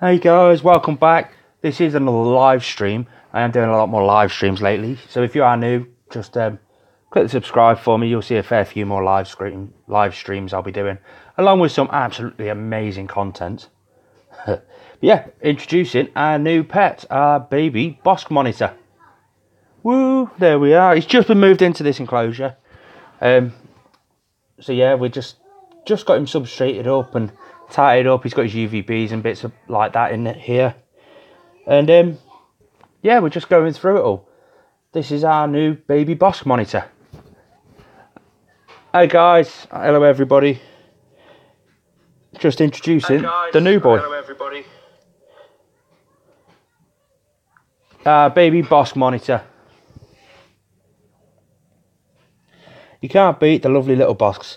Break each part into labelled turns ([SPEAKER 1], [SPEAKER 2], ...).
[SPEAKER 1] Hey guys, welcome back. This is another live stream. I am doing a lot more live streams lately, so if you are new, just click the subscribe for me. You'll see a fair few more live streams I'll be doing, along with some absolutely amazing content. But yeah, introducing our new pet, our baby Bosc monitor. Woo! There we are. He's just been moved into this enclosure. So yeah, we just got him substrated up and tied up. He's got his UVBs and bits like that in here. And yeah, we're just going through it all. This is our new baby Bosc monitor. Hey guys, hello everybody. Just introducing the new boy.
[SPEAKER 2] Hello everybody.
[SPEAKER 1] Baby Bosc monitor. You can't beat the lovely little Boscs.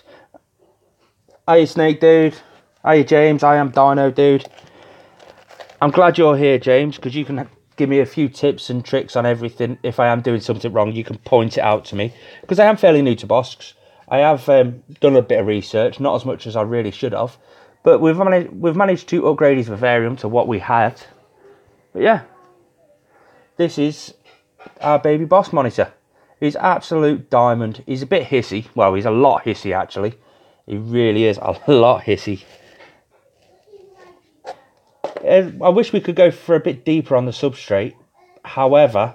[SPEAKER 1] Hiya Snake Dude. Hiya James, I am Dino Dude. I'm glad you're here, James, because you can give me a few tips and tricks on everything. If I am doing something wrong, you can point it out to me, because I am fairly new to Boscs. I have done a bit of research, not as much as I really should have, but we've managed to upgrade his vivarium to what we had. But yeah, this is our baby Bosc monitor. He's absolute diamond. He's a bit hissy. Well, he's a lot hissy actually. He really is a lot hissy. I wish we could go for a bit deeper on the substrate. However,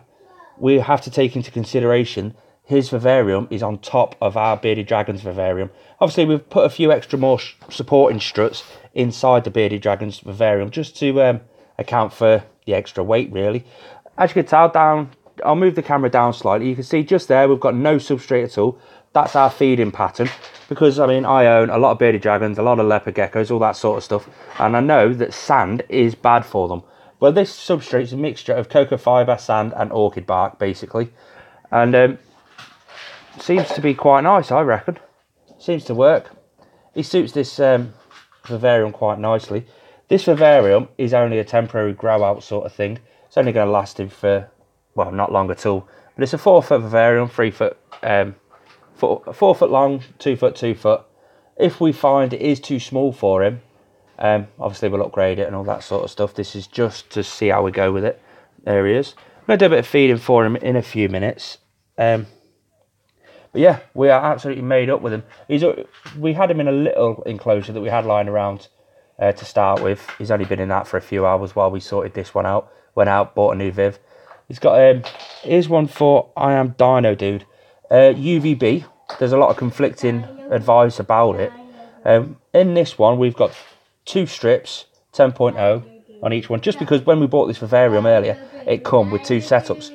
[SPEAKER 1] we have to take into consideration his vivarium is on top of our bearded dragon's vivarium. Obviously, we've put a few extra more supporting struts inside the bearded dragon's vivarium just to account for the extra weight, really. As you can tell, I'll move the camera down slightly. You can see just there, we've got no substrate at all. That's our feeding pattern. Because, I mean, I own a lot of bearded dragons, a lot of leopard geckos, all that sort of stuff. And I know that sand is bad for them. Well, this substrate is a mixture of cocoa fibre, sand and orchid bark, basically. And seems to be quite nice, I reckon. Seems to work. He suits this vivarium quite nicely. This vivarium is only a temporary grow out sort of thing. It's only going to last him for, well, not long at all. But it's a 4-foot vivarium, 3 foot, 4 foot long, 2 foot, 2 foot. If we find it is too small for him, obviously we'll upgrade it and all that sort of stuff. This is just to see how we go with it. There he is. I'm going to do a bit of feeding for him in a few minutes. But yeah, we are absolutely made up with him. We had him in a little enclosure that we had lying around to start with. He's only been in that for a few hours while we sorted this one out. Went out, bought a new Viv. He's got here's one for I am Dino Dude. UVB. There's a lot of conflicting advice about it. In this one, we've got 2 strips, 10.0 on each one. Just because when we bought this vivarium earlier, it come with 2 setups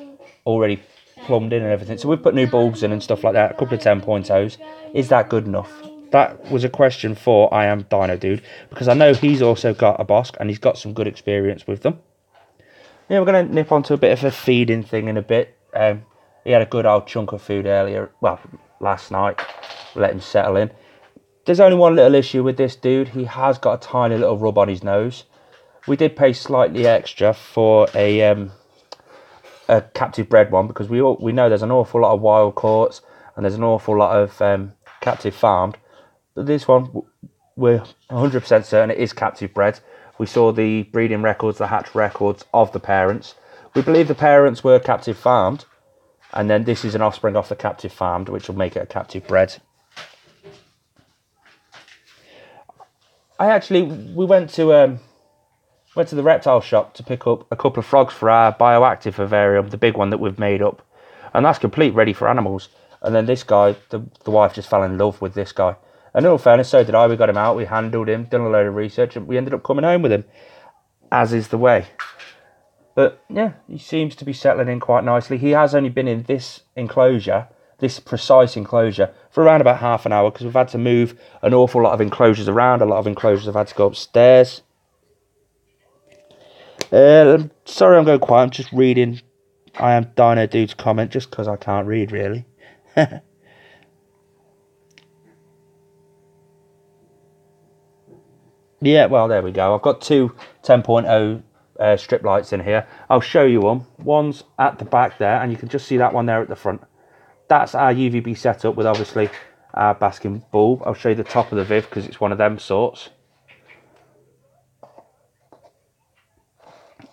[SPEAKER 1] already plumbed in and everything. So we've put new bulbs in and stuff like that. A couple of 10.0s. Is that good enough? That was a question for I am Dino Dude, because I know he's also got a Bosc and he's got some good experience with them. Yeah, we're going to nip onto a bit of a feeding thing in a bit. He had a good old chunk of food earlier, well, last night. We let him settle in. There's only one little issue with this dude. He has got a tiny little rub on his nose. We did pay slightly extra for a captive bred one, because we know there's an awful lot of wild caughts and there's an awful lot of captive farmed. But this one, we're 100% certain it is captive bred. We saw the breeding records, the hatch records of the parents. We believe the parents were captive farmed, and then this is an offspring off the captive farmed, which will make it a captive bred. We went to the reptile shop to pick up a couple of frogs for our bioactive vivarium, the big one that we've made up, and that's complete, ready for animals. And then this guy, the wife just fell in love with this guy. And in all fairness, so did I. We got him out, we handled him, done a load of research, and we ended up coming home with him, as is the way. But yeah, he seems to be settling in quite nicely. He has only been in this enclosure, this precise enclosure, for around about half an hour, because we've had to move an awful lot of enclosures around. A lot of enclosures have had to go upstairs. Sorry I'm going quiet, I'm just reading I am Dino Dude's comment, just because I can't read, really. Yeah, well, there we go. I've got 2 10.0 strip lights in here. I'll show you them. One's at the back there, and you can just see that one there at the front. That's our UVB setup with obviously our basking bulb. I'll show you the top of the Viv because it's one of them sorts.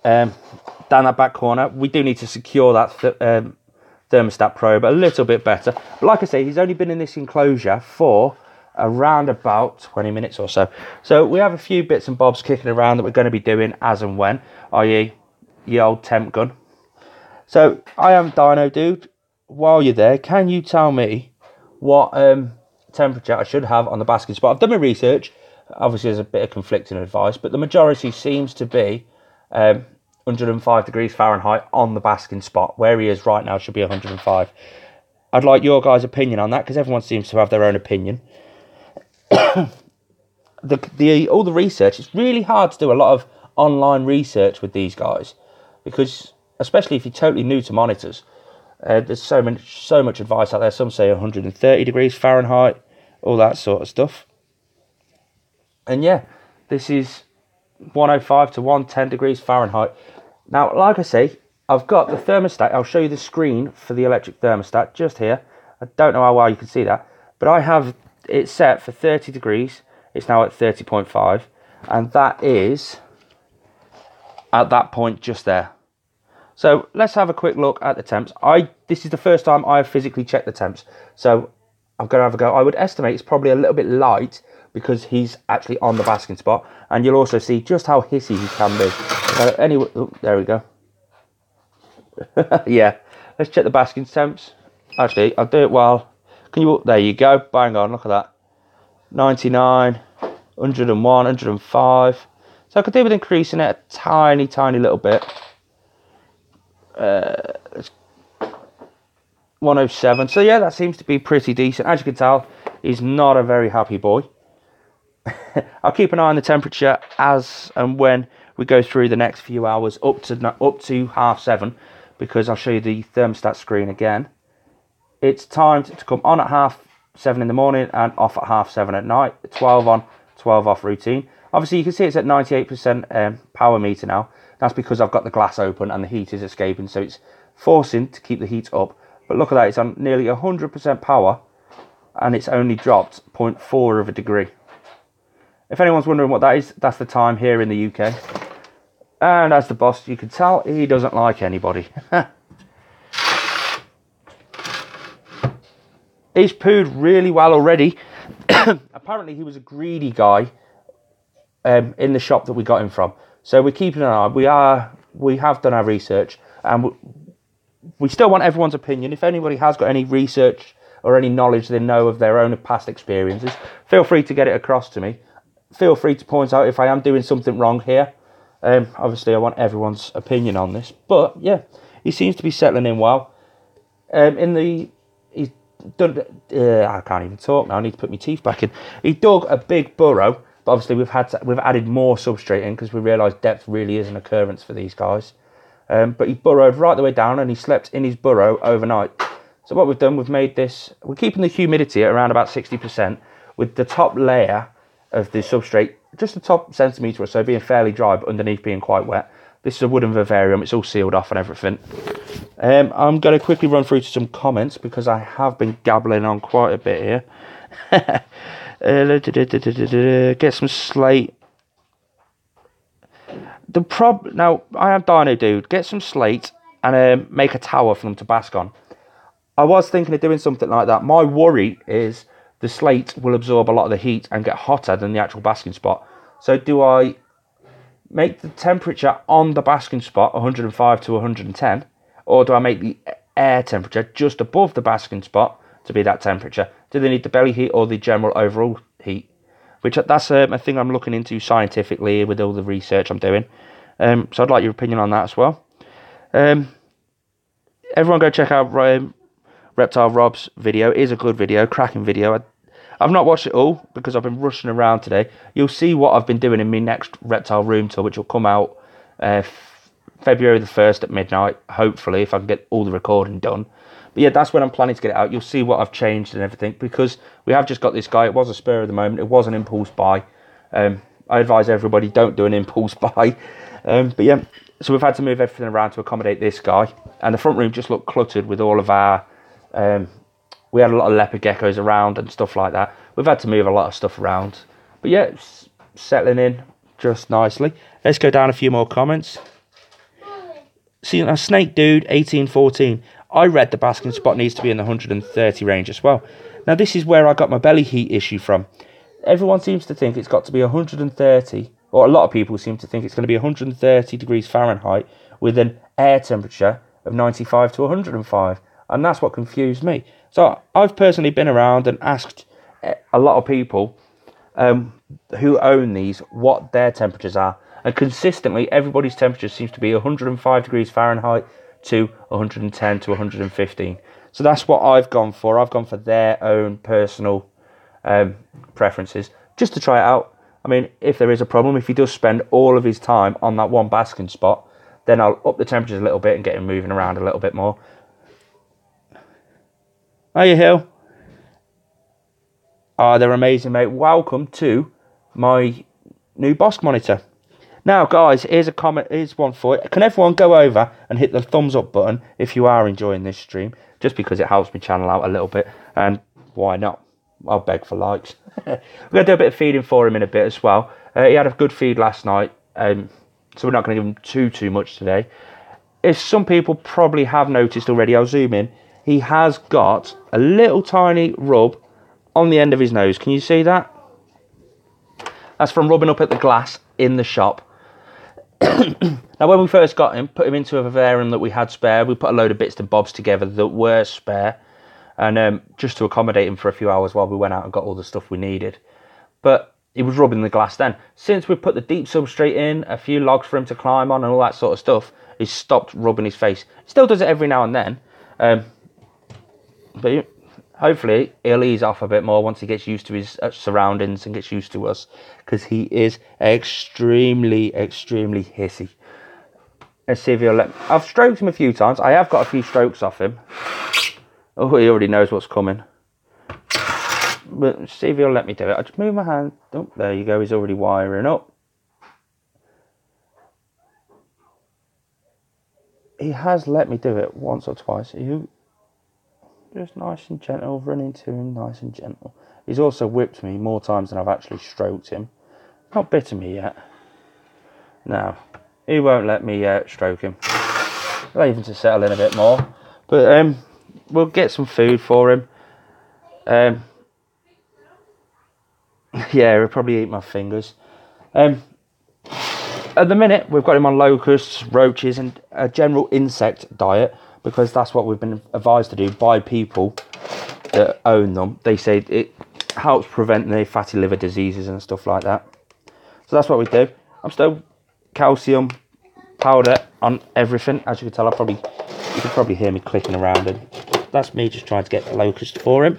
[SPEAKER 1] down that back corner. We do need to secure that thermostat probe a little bit better. But like I say, he's only been in this enclosure for around about 20 minutes or so. So we have a few bits and bobs kicking around that we're going to be doing as and when, i.e. the old temp gun. So I am Dino Dude. While you're there, can you tell me what temperature I should have on the basking spot? I've done my research. Obviously, there's a bit of conflicting advice, but the majority seems to be 105 degrees Fahrenheit on the basking spot. Where he is right now should be 105. I'd like your guys' opinion on that, because everyone seems to have their own opinion. All the research, it's really hard to do a lot of online research with these guys, because especially if you're totally new to monitors, there's so much advice out there. Some say 130 degrees Fahrenheit, all that sort of stuff. And yeah, this is 105 to 110 degrees Fahrenheit. Now, like I say, I've got the thermostat. I'll show you the screen for the electric thermostat just here. I don't know how well you can see that, but I have it set for 30 degrees. It's now at 30.5, and that is at that point just there. So let's have a quick look at the temps. This is the first time I've physically checked the temps, so I'm going to have a go. I would estimate it's probably a little bit light because he's actually on the basking spot, and you'll also see just how hissy he can be. So anyway, oh, there we go. Yeah, let's check the basking temps. Actually, I'll do it while. Can you? There you go. Bang on. Look at that. 99, 101, 105. So I could do with increasing it a tiny little bit. 107. So yeah, that seems to be pretty decent. As you can tell, he's not a very happy boy. I'll keep an eye on the temperature as and when we go through the next few hours up to 7:30, because I'll show you the thermostat screen again. It's timed to come on at 7:30 in the morning and off at 7:30 at night. 12 on, 12 off routine. Obviously, you can see it's at 98% power meter now. That's because I've got the glass open and the heat is escaping, so it's forcing to keep the heat up. But look at that, it's on nearly 100% power, and it's only dropped 0.4 of a degree. If anyone's wondering what that is, that's the time here in the UK. And as the boss, you can tell, he doesn't like anybody. He's pooed really well already. Apparently, he was a greedy guy in the shop that we got him from. So we're keeping an eye. We have done our research, and we still want everyone's opinion. If anybody has got any research or any knowledge they know of their own past experiences, feel free to get it across to me. Feel free to point out if I am doing something wrong here. Obviously, I want everyone's opinion on this. But yeah, he seems to be settling in well. He's done. I can't even talk now. I need to put my teeth back in. He dug a big burrow. But obviously we've added more substrate in because we realised depth really is an occurrence for these guys. But he burrowed right the way down, and he slept in his burrow overnight. So what we've done, we're keeping the humidity at around about 60%, with the top layer of the substrate, just the top centimetre or so, being fairly dry, but underneath being quite wet. This is a wooden vivarium. It's all sealed off and everything. I'm going to quickly run through to some comments because I have been gabbling on quite a bit here. Get some slate. Now, I am Dino Dude. Get some slate and make a tower for them to bask on. I was thinking of doing something like that. My worry is the slate will absorb a lot of the heat and get hotter than the actual basking spot. So do I make the temperature on the basking spot 105 to 110, or do I make the air temperature just above the basking spot to be that temperature? Do they need the belly heat or the general overall heat? Which that's a thing I'm looking into scientifically with all the research I'm doing. So I'd like your opinion on that as well. Everyone go check out Reptile Rob's video. It is a good video, cracking video. I've not watched it all because I've been rushing around today. You'll see what I've been doing in my next Reptile room tour, which will come out February the 1st at midnight, hopefully, if I can get all the recording done. But yeah, that's when I'm planning to get it out. You'll see what I've changed and everything, because we have just got this guy. It was a spur of the moment. It was an impulse buy. I advise everybody, don't do an impulse buy. But yeah, so we've had to move everything around to accommodate this guy. And the front room just looked cluttered with all of our... we had a lot of leopard geckos around and stuff like that. We've had to move a lot of stuff around. But yeah, it's settling in just nicely. Let's go down a few more comments. See, a snake dude, 1814. I read the basking spot needs to be in the 130 range as well. Now, this is where I got my belly heat issue from. Everyone seems to think it's got to be 130, or a lot of people seem to think it's going to be 130 degrees Fahrenheit with an air temperature of 95 to 105. And that's what confused me. So I've personally been around and asked a lot of people who own these what their temperatures are. And consistently, everybody's temperature seems to be 105 degrees Fahrenheit to 110 to 115. So that's what I've gone for. I've gone for their own personal preferences, just to try it out. I mean, if there is a problem, if he does spend all of his time on that one basking spot, then I'll up the temperatures a little bit and get him moving around a little bit more. Hiya, Hill. Oh, they're amazing, mate. Welcome to my new Bosc monitor. Now, guys, here's a comment. Here's one for you. Can everyone go over and hit the thumbs up button if you are enjoying this stream? Just because it helps me channel out a little bit. And why not? I'll beg for likes. We're going to do a bit of feeding for him in a bit as well. He had a good feed last night. So we're not going to give him too much today. If some people probably have noticed already, I'll zoom in. He has got a little tiny rub on the end of his nose. Can you see that? That's from rubbing up at the glass in the shop. Now, when we first got him, put him into a vivarium that we had spare. We put a load of bits and bobs together that were spare. And just to accommodate him for a few hours while we went out and got all the stuff we needed. But he was rubbing the glass then. Since we put the deep substrate in, a few logs for him to climb on and all that sort of stuff, he's stopped rubbing his face. Still does it every now and then. But hopefully he'll ease off a bit more once he gets used to his surroundings and gets used to us, because he is extremely hissy. Let's see if he'll let. I've stroked him a few times. I have got a few strokes off him. Oh, he already knows what's coming. But see if he'll let me do it. I just move my hand. Oh, there you go. He's already wiring up. He has let me do it once or twice. Just nice and gentle, running to him, nice and gentle. He's also whipped me more times than I've actually stroked him. Not bitten me yet. No, he won't let me stroke him. I'll leave him to settle in a bit more. But we'll get some food for him. Yeah, he'll probably eat my fingers. At the minute, we've got him on locusts, roaches, and a general insect diet, because that's what we've been advised to do by people that own them. They say it helps prevent the fatty liver diseases and stuff like that. So that's what we do. I'm still calcium powder on everything. As you can tell, you can probably hear me clicking around, and that's me just trying to get the locust for him.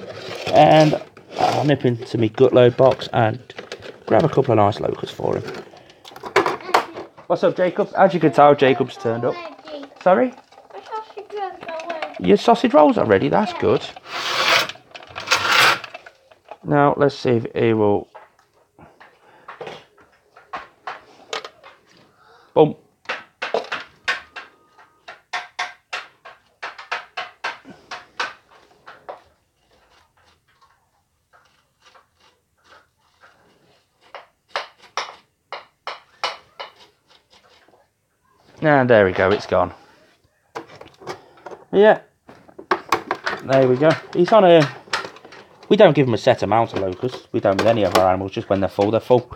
[SPEAKER 1] And I'll nip into my gut load box and grab a couple of nice locusts for him. What's up, Jacob? As you can tell, Jacob's turned up. Sorry? Your sausage rolls are ready, that's good. Now, let's see if he will... Boom. And there we go, it's gone. Yeah. There we go. He's on a... We don't give him a set amount of locusts. We don't with any of our animals. Just when they're full, they're full.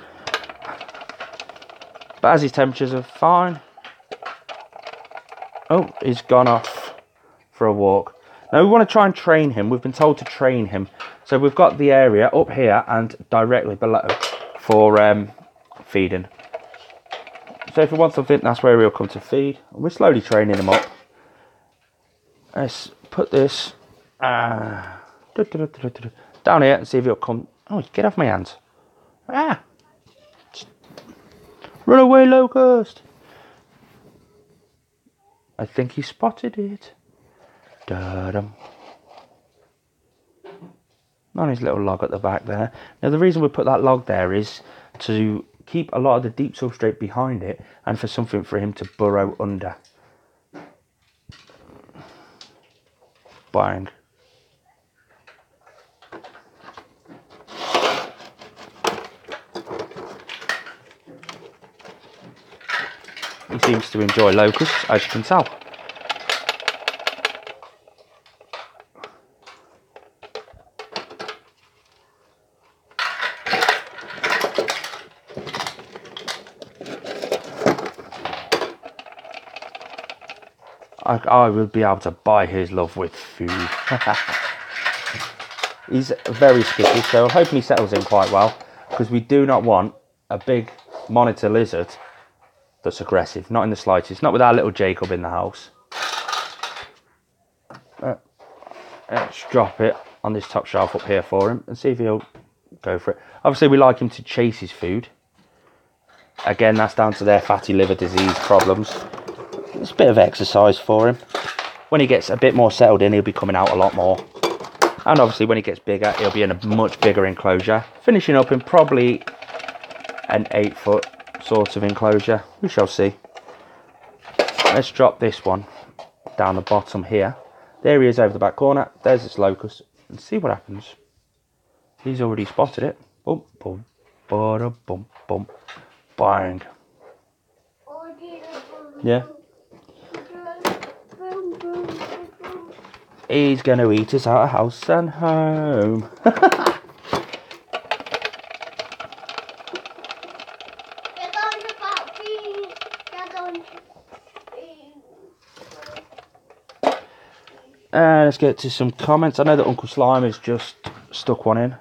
[SPEAKER 1] But as his temperatures are fine... Oh, he's gone off for a walk. Now we want to try and train him. We've been told to train him. So we've got the area up here and directly below for feeding. So if he wants something, that's where he'll come to feed. We're slowly training him up. Let's put this down here and see if he'll come. Oh, get off my hands. Ah! Run away, locust! I think he spotted it. Da-dum. On his little log at the back there. Now the reason we put that log there is to keep a lot of the deep substrate behind it and for something for him to burrow under. Bang. He seems to enjoy locusts, as you can tell. I would be able to buy his love with food. He's very skittish, so I'm hoping he settles in quite well, because we do not want a big monitor lizard that's aggressive. Not in the slightest. Not with our little Jacob in the house. Let's drop it on this top shelf up here for him and see if he'll go for it. Obviously, we like him to chase his food. Again, that's down to their fatty liver disease problems. It's a bit of exercise for him. When he gets a bit more settled in, he'll be coming out a lot more. And obviously when he gets bigger, he'll be in a much bigger enclosure. Finishing up in probably an 8-foot sort of enclosure. We shall see. Let's drop this one down the bottom here. There he is over the back corner. There's this locust. And see what happens. He's already spotted it. Boom, boom, bada, boom, boom, bang. Yeah. He's going to eat us out of house and home. Let's get to some comments. I know that Uncle Slime has just stuck one in.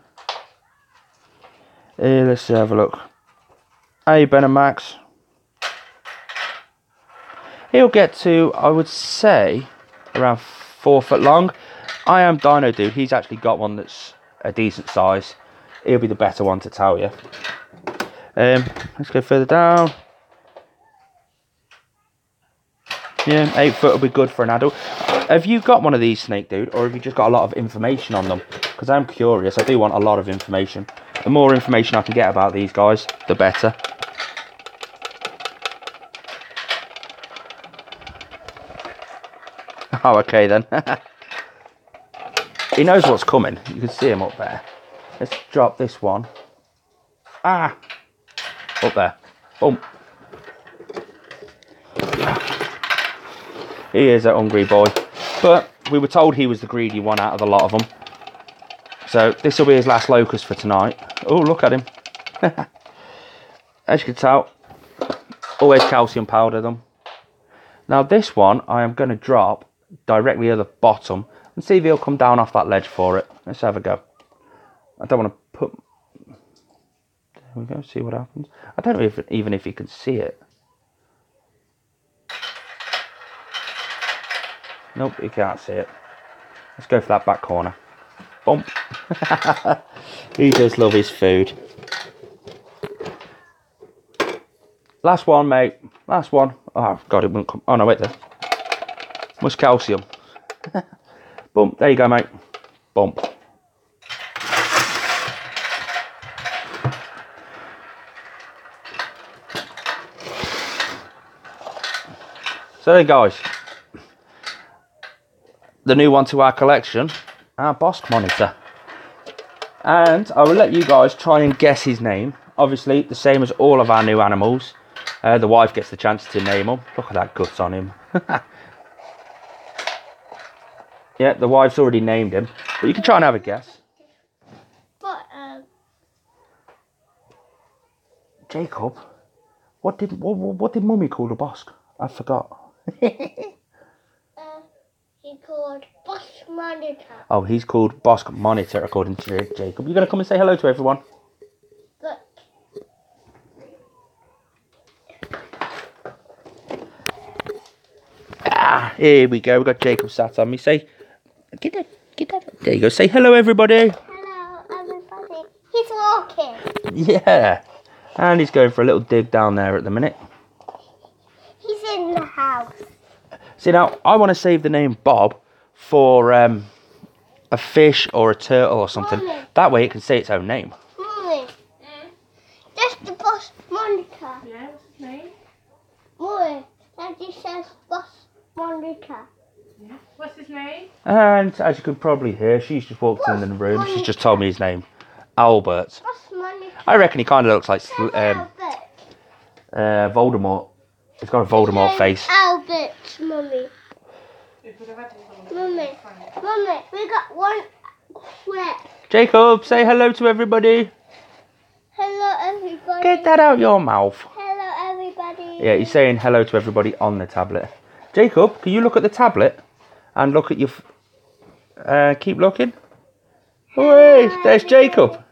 [SPEAKER 1] Let's have a look. Hey, Ben and Max. He'll get to, I would say, around 4 foot long. I am Dino Dude. He's actually got one that's a decent size. He'll be the better one to tell you. Let's go further down. Yeah, 8 foot will be good for an adult. Have you got one of these, Snake Dude, or have you just got a lot of information on them? Because I'm curious. I do want a lot of information. The more information I can get about these guys, the better. Oh, okay then. He knows what's coming. You can see him up there. Let's drop this one. Ah! Up there. Boom. He is a hungry boy. But we were told he was the greedy one out of the lot of them. So this will be his last locust for tonight. Oh, look at him. As you can tell, always calcium powder them. Now this one I am going to drop directly at the bottom and see if he'll come down off that ledge for it. Let's have a go. I don't want to put... There we go, see what happens. I don't know even if you can see it. Nope, you can't see it. Let's go for that back corner. Bump. He does love his food. Last one, mate. Last one. Oh, God, it won't come. Oh, no, wait there. Much calcium. Bump. There you go, mate. Bump. So there, guys. The new one to our collection, our Bosc monitor. And I will let you guys try and guess his name. Obviously, the same as all of our new animals. The wife gets the chance to name them. Look at that guts on him. Yeah, the wife's already named him. But you can try and have a guess.
[SPEAKER 2] But,
[SPEAKER 1] Jacob, what did Mummy call the Bosc? I forgot.
[SPEAKER 2] he called Bosc Monitor.
[SPEAKER 1] Oh, he's called Bosc Monitor, according to Jacob. You going to come and say hello to everyone?
[SPEAKER 2] But
[SPEAKER 1] Here we go. We've got Jacob sat on me. Say, get that. There you go. Say hello, everybody.
[SPEAKER 2] hello, everybody. He's walking.
[SPEAKER 1] Yeah. And he's going for a little dig down there at the minute.
[SPEAKER 2] He's in the house.
[SPEAKER 1] See, now, I want to save the name Bob for a fish or a turtle or something.
[SPEAKER 2] Mommy.
[SPEAKER 1] That way it can say its own name.
[SPEAKER 2] Mummy. That's the Bosc Monitor.
[SPEAKER 3] Yeah, what's his name?
[SPEAKER 2] Mummy, Daddy says Bosc Monitor.
[SPEAKER 3] Yeah. What's his name?
[SPEAKER 1] And as you can probably hear, she's just walked in the room. She's just told me his name. Albert.
[SPEAKER 2] Bosc Monitor.
[SPEAKER 1] I reckon he kind of looks like
[SPEAKER 2] Albert.
[SPEAKER 1] Voldemort It's got a Voldemort face.
[SPEAKER 2] Albert's mummy. Mummy, we got one quick.
[SPEAKER 1] Jacob, say hello to everybody.
[SPEAKER 2] Hello, everybody.
[SPEAKER 1] Get that out your mouth.
[SPEAKER 2] Hello, everybody.
[SPEAKER 1] Yeah, he's saying hello to everybody on the tablet. Jacob, can you look at the tablet and look at your... keep looking. Hooray, there's Jacob.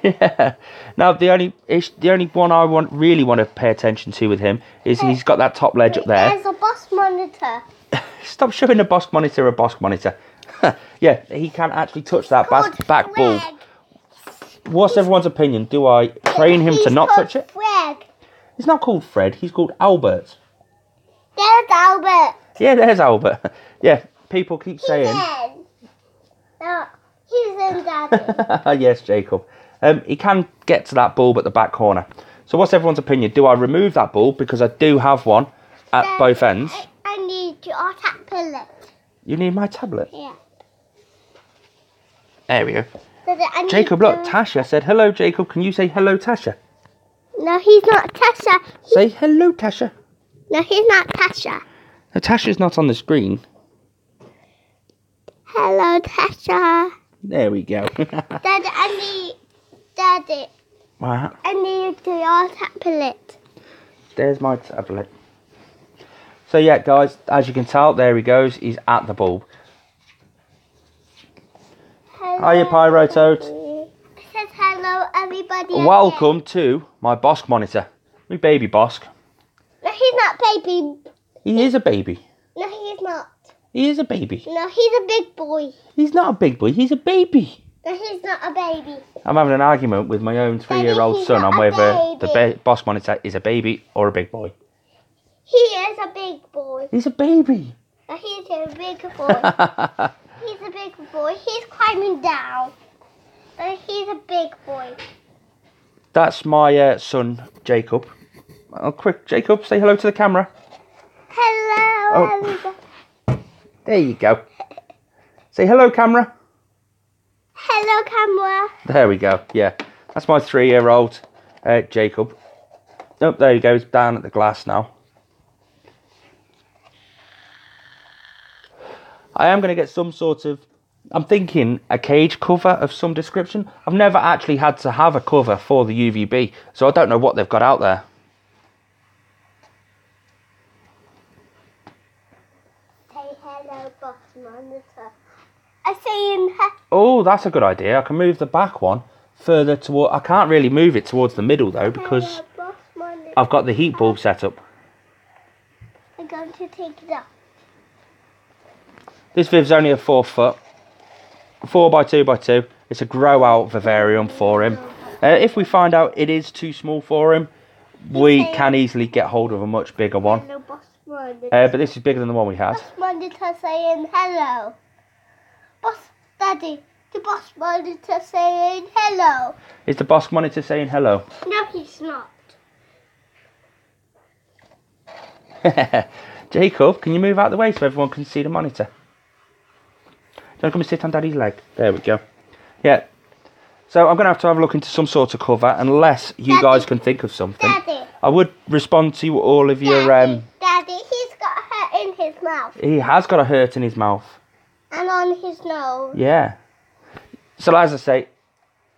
[SPEAKER 1] Yeah. Now, the only one I really want to pay attention to with him is he's got that top ledge up there.
[SPEAKER 2] There's a Bosc monitor.
[SPEAKER 1] Stop showing a Bosc monitor a Bosc monitor. Yeah, he can't actually touch that back bulb. What's everyone's opinion? Do I train him to not touch it?
[SPEAKER 2] Fred.
[SPEAKER 1] He's not called Fred, he's called Albert.
[SPEAKER 2] There's Albert.
[SPEAKER 1] Yeah, there's Albert. Yeah, people keep saying...
[SPEAKER 2] No, he's in Daddy.
[SPEAKER 1] Yes, Jacob. He can get to that bulb at the back corner. So what's everyone's opinion? Do I remove that bulb? Because I do have one at both ends.
[SPEAKER 2] I need your tablet.
[SPEAKER 1] You need my tablet?
[SPEAKER 2] Yeah.
[SPEAKER 1] There we go.
[SPEAKER 2] Daddy,
[SPEAKER 1] Jacob, look, Tasha said, hello, Jacob. Can you say hello, Tasha?
[SPEAKER 2] No, he's not Tasha.
[SPEAKER 1] Say hello, Tasha.
[SPEAKER 2] No, he's not Tasha.
[SPEAKER 1] No, Tasha's not on the screen.
[SPEAKER 2] Hello, Tasha.
[SPEAKER 1] There we go.
[SPEAKER 2] Daddy,
[SPEAKER 1] What?
[SPEAKER 2] I need your tablet.
[SPEAKER 1] There's my tablet. So yeah, guys, as you can tell, there he goes. He's at the bulb. Hiya, Pyro Toad.
[SPEAKER 2] It says hello, everybody.
[SPEAKER 1] Welcome to my Bosc monitor. My baby Bosc.
[SPEAKER 2] No, he's not baby.
[SPEAKER 1] He is a baby.
[SPEAKER 2] No, he's not.
[SPEAKER 1] He is a baby.
[SPEAKER 2] No, he's a big boy.
[SPEAKER 1] He's not a big boy. He's a baby.
[SPEAKER 2] No, he's not a baby.
[SPEAKER 1] I'm having an argument with my own 3-year-old
[SPEAKER 2] he's
[SPEAKER 1] son
[SPEAKER 2] not
[SPEAKER 1] on
[SPEAKER 2] a
[SPEAKER 1] whether the
[SPEAKER 2] baby.
[SPEAKER 1] Bosc monitor is a baby or a big boy.
[SPEAKER 2] He is a big boy.
[SPEAKER 1] He's a baby.
[SPEAKER 2] No, he's a big boy. He's a big boy. He's climbing down. No, he's a big boy.
[SPEAKER 1] That's my son, Jacob. Oh, quick, Jacob, say hello to the camera.
[SPEAKER 2] Hello, everybody.
[SPEAKER 1] There you go. Say hello, camera.
[SPEAKER 2] Hello, camera.
[SPEAKER 1] There we go. Yeah, that's my 3-year-old, Jacob. Oh, there you go. He's down at the glass now. I am going to get some sort of... I'm thinking a cage cover of some description. I've never actually had to have a cover for the UVB, so I don't know what they've got out there.
[SPEAKER 2] Say hello, Boss Monitor. I say
[SPEAKER 1] Oh, that's a good idea. I can move the back one further toward... I can't really move it towards the middle, though, because I've got the heat bulb set up.
[SPEAKER 2] I'm going to take it off.
[SPEAKER 1] This Viv's only a 4 foot. 4x2x2. It's a grow out vivarium for him. If we find out it is too small for him, we can easily get hold of a much bigger one.
[SPEAKER 2] Hello, Boss Monitor.
[SPEAKER 1] But this is bigger than the one we had.
[SPEAKER 2] Boss Monitor saying hello. Boss Daddy, the Boss Monitor saying hello.
[SPEAKER 1] Is the Bosc monitor saying hello?
[SPEAKER 2] No, he's not.
[SPEAKER 1] Jacob, can you move out the way so everyone can see the monitor? Don't come and sit on Daddy's leg. There we go. Yeah. So I'm going to have a look into some sort of cover, unless you guys can think of something.
[SPEAKER 2] Daddy.
[SPEAKER 1] I would respond to all of your...
[SPEAKER 2] Daddy, he's got hurt in his mouth.
[SPEAKER 1] He has got a hurt in his mouth.
[SPEAKER 2] And on his nose.
[SPEAKER 1] Yeah. So as I say,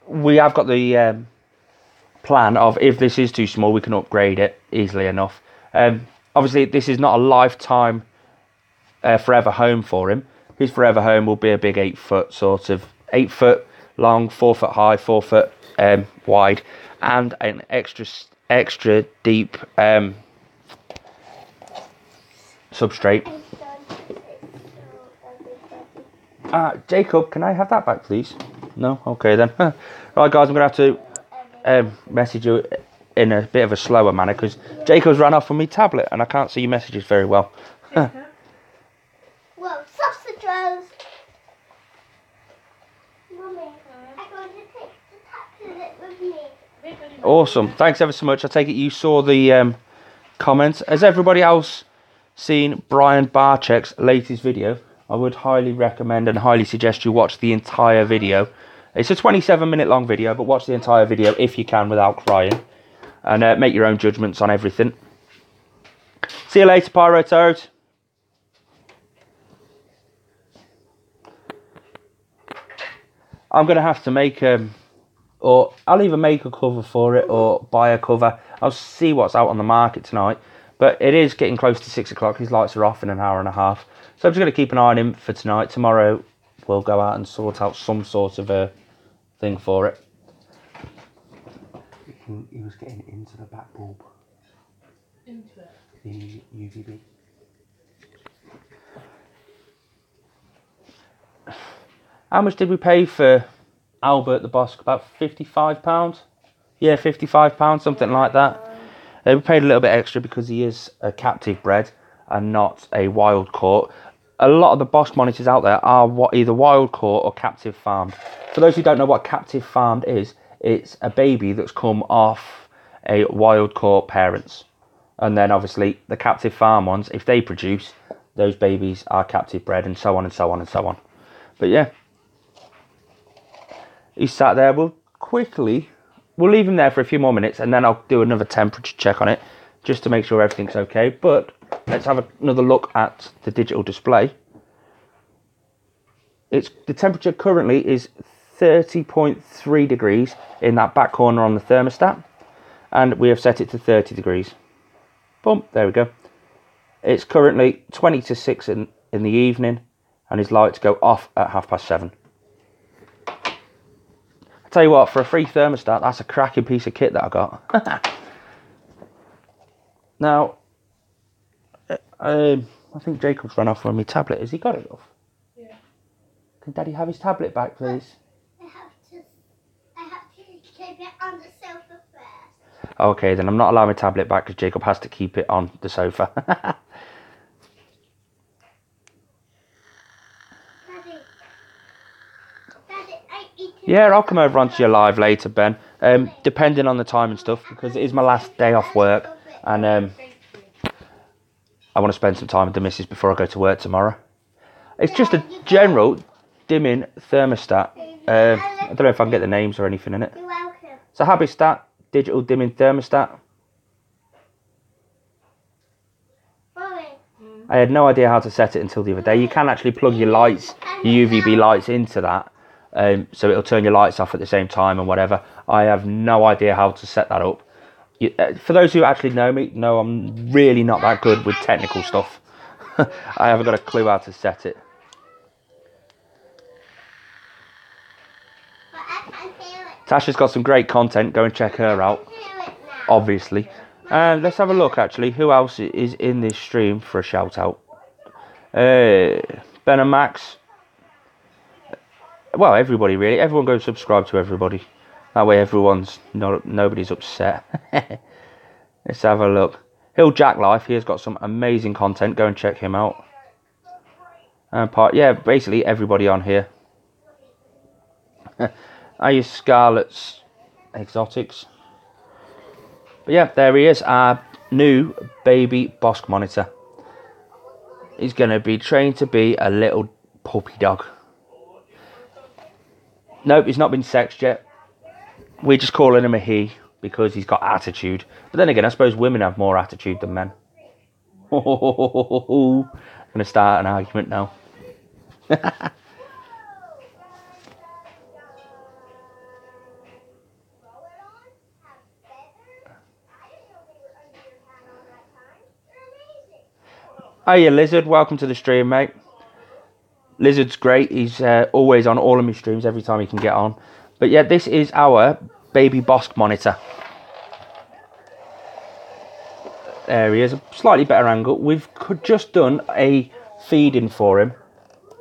[SPEAKER 1] we have got the plan of if this is too small, we can upgrade it easily enough. Obviously, this is not a lifetime forever home for him. His forever home will be a big 8 foot sort of 8 foot long, 4 foot high, 4 foot wide, and an extra deep substrate. Jacob, can I have that back, please? No? Okay, then. Right, guys, I'm going to have to message you in a bit of a slower manner, because Jacob's ran off on my tablet, and I can't see your messages very well.
[SPEAKER 2] Well, sausage rolls. Mummy, I'm going to take the tablet with me.
[SPEAKER 1] Awesome. Thanks ever so much. I take it you saw the comments. Has everybody else seen Brian Barczyk's latest video? I would highly recommend and highly suggest you watch the entire video. It's a 27-minute long video, but watch the entire video if you can without crying. And make your own judgments on everything. See you later, Pyro Toad. I'm going to have to make or I'll either make a cover for it or buy a cover. I'll see what's out on the market tonight. But it is getting close to 6 o'clock. His lights are off in an hour and a half. So I'm just going to keep an eye on him for tonight. Tomorrow we'll go out and sort out some sort of a thing for it. He was getting into the back bulb.
[SPEAKER 3] Into it?
[SPEAKER 1] The UVB. How much did we pay for Albert the Bosc? About £55? Yeah, £55, something like that. We paid a little bit extra because he is a captive bred and not a wild caught. A lot of the Bosc monitors out there are either wild caught or captive farmed. For those who don't know what captive farmed is, it's a baby that's come off a wild caught parents. And then obviously the captive farm ones, if they produce, those babies are captive bred and so on and so on and so on. But yeah. He's sat there. We'll leave him there for a few more minutes and then I'll do another temperature check on it just to make sure everything's okay. But let's have another look at the digital display. The temperature currently is 30.3 degrees in that back corner on the thermostat, and we have set it to 30 degrees. Boom, there we go. It's currently 20 to 6 in the evening and his lights go off at 7:30. Tell you what, for a free thermostat, that's a cracking piece of kit that I got. Now, I think Jacob's run off with my tablet. Has he got it off?
[SPEAKER 3] Yeah.
[SPEAKER 1] Can Daddy have his tablet back, please?
[SPEAKER 2] I have to keep it on the sofa first.
[SPEAKER 1] Okay, then I'm not allowing my tablet back because Jacob has to keep it on the sofa. Yeah, I'll come over onto your live later, Ben. Depending on the time and stuff, because it is my last day off work, and I want to spend some time with the missus before I go to work tomorrow. It's just a general dimming thermostat. I don't know if I can get the names or anything in it.
[SPEAKER 2] You're welcome.
[SPEAKER 1] It's a Habistat digital dimming thermostat.
[SPEAKER 2] Mommy.
[SPEAKER 1] I had no idea how to set it until the other day. You can actually plug your lights, your UVB lights into that. So it'll turn your lights off at the same time and whatever. I have no idea how to set that up. For those who actually know me, know I'm really not that good with technical stuff. I haven't got a clue how to set it.
[SPEAKER 2] But I can feel it.
[SPEAKER 1] Tasha's got some great content. Go and check her out,
[SPEAKER 2] Feel it now.
[SPEAKER 1] obviously. And let's have a look, actually. Who else is in this stream for a shout out? Ben and Max. Well, everybody really. Everyone go subscribe to everybody. That way nobody's upset. Let's have a look. Hill Jack Life, he has got some amazing content. Go and check him out. And basically everybody on here. I use Scarlet's Exotics. But yeah, there he is, our new baby Bosc monitor. He's going to be trained to be a little puppy dog. Nope, he's not been sexed yet. We're just calling him a he because he's got attitude. But then again, I suppose women have more attitude than men. I'm going to start an argument now. Hiya, Lizard. Welcome to the stream, mate. Lizard's great. He's always on all of my streams every time he can get on. But yeah, this is our baby Bosc monitor. There he is. A slightly better angle. We've just done a feeding for him.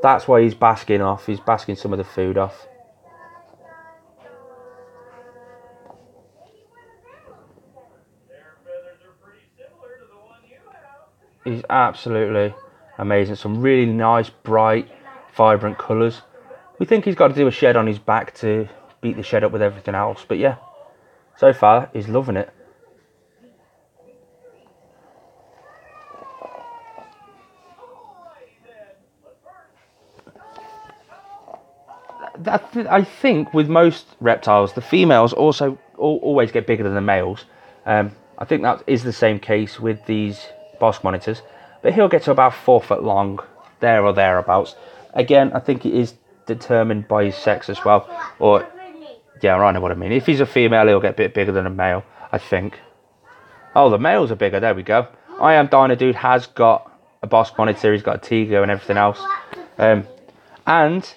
[SPEAKER 1] That's why he's basking off. He's basking some of the food off. He's absolutely amazing. Some really nice, bright, vibrant colours. We think he's got to do a shed on his back to beat the shed up with everything else. But yeah, so far he's loving it. I think with most reptiles, the females also always get bigger than the males. I think that is the same case with these Bosc monitors, but he'll get to about 4 foot long, there or thereabouts. Again, I think it is determined by his sex as well, or yeah, I know what I mean. If he's a female, he'll get a bit bigger than a male, I think. Oh, the males are bigger. There we go. I Am Dino Dude has got a Bosc monitor. He's got a Tigo and everything else. And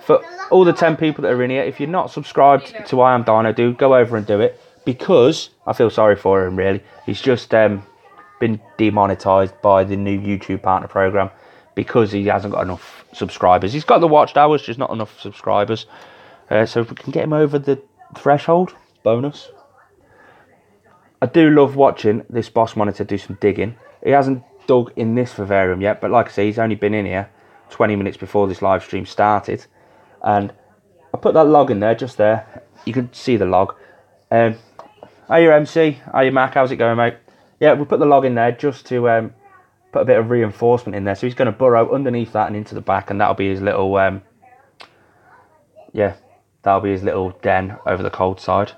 [SPEAKER 1] for all the 10 people that are in here, if you're not subscribed to I Am Dino Dude, go over and do it, because I feel sorry for him, really. He's just been demonetized by the new YouTube partner program because he hasn't got enough subscribers. He's got the watched hours, just not enough subscribers. So if we can get him over the threshold, bonus. I do love watching this Bosc monitor do some digging. He hasn't dug in this vivarium yet, but like I say, he's only been in here 20 minutes before this live stream started. And I put that log in there, just there. You can see the log. Hi, your MC. Hi, your Mac. How's it going, mate? Yeah, we put the log in there just to put a bit of reinforcement in there. So he's going to burrow underneath that and into the back, and that'll be his little, yeah, that'll be his little den over the cold side.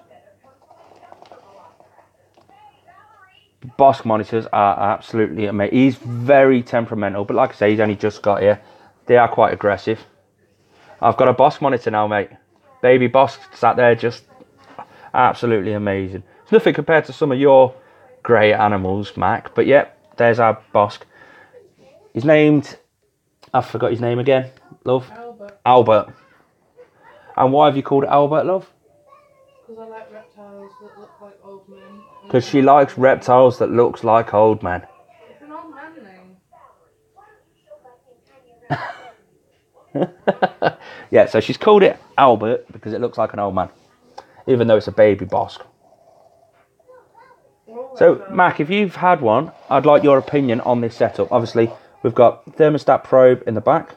[SPEAKER 1] Bosc monitors are absolutely amazing. He's very temperamental, but like I say, he's only just got here. They are quite aggressive. I've got a Bosc monitor now, mate. Baby Bosc sat there, just absolutely amazing. It's nothing compared to some of your grey animals, Mac. But yeah, there's our Bosc. He's named, I forgot his name again, love. Albert. And why have you called it Albert, love?
[SPEAKER 3] Because I like reptiles that look like old men.
[SPEAKER 1] Because she likes reptiles that looks like old men.
[SPEAKER 3] It's an old man name.
[SPEAKER 1] Yeah, so she's called it Albert because it looks like an old man, even though it's a baby Bosc. So, Mac, if you've had one, I'd like your opinion on this setup. Obviously, we've got thermostat probe in the back.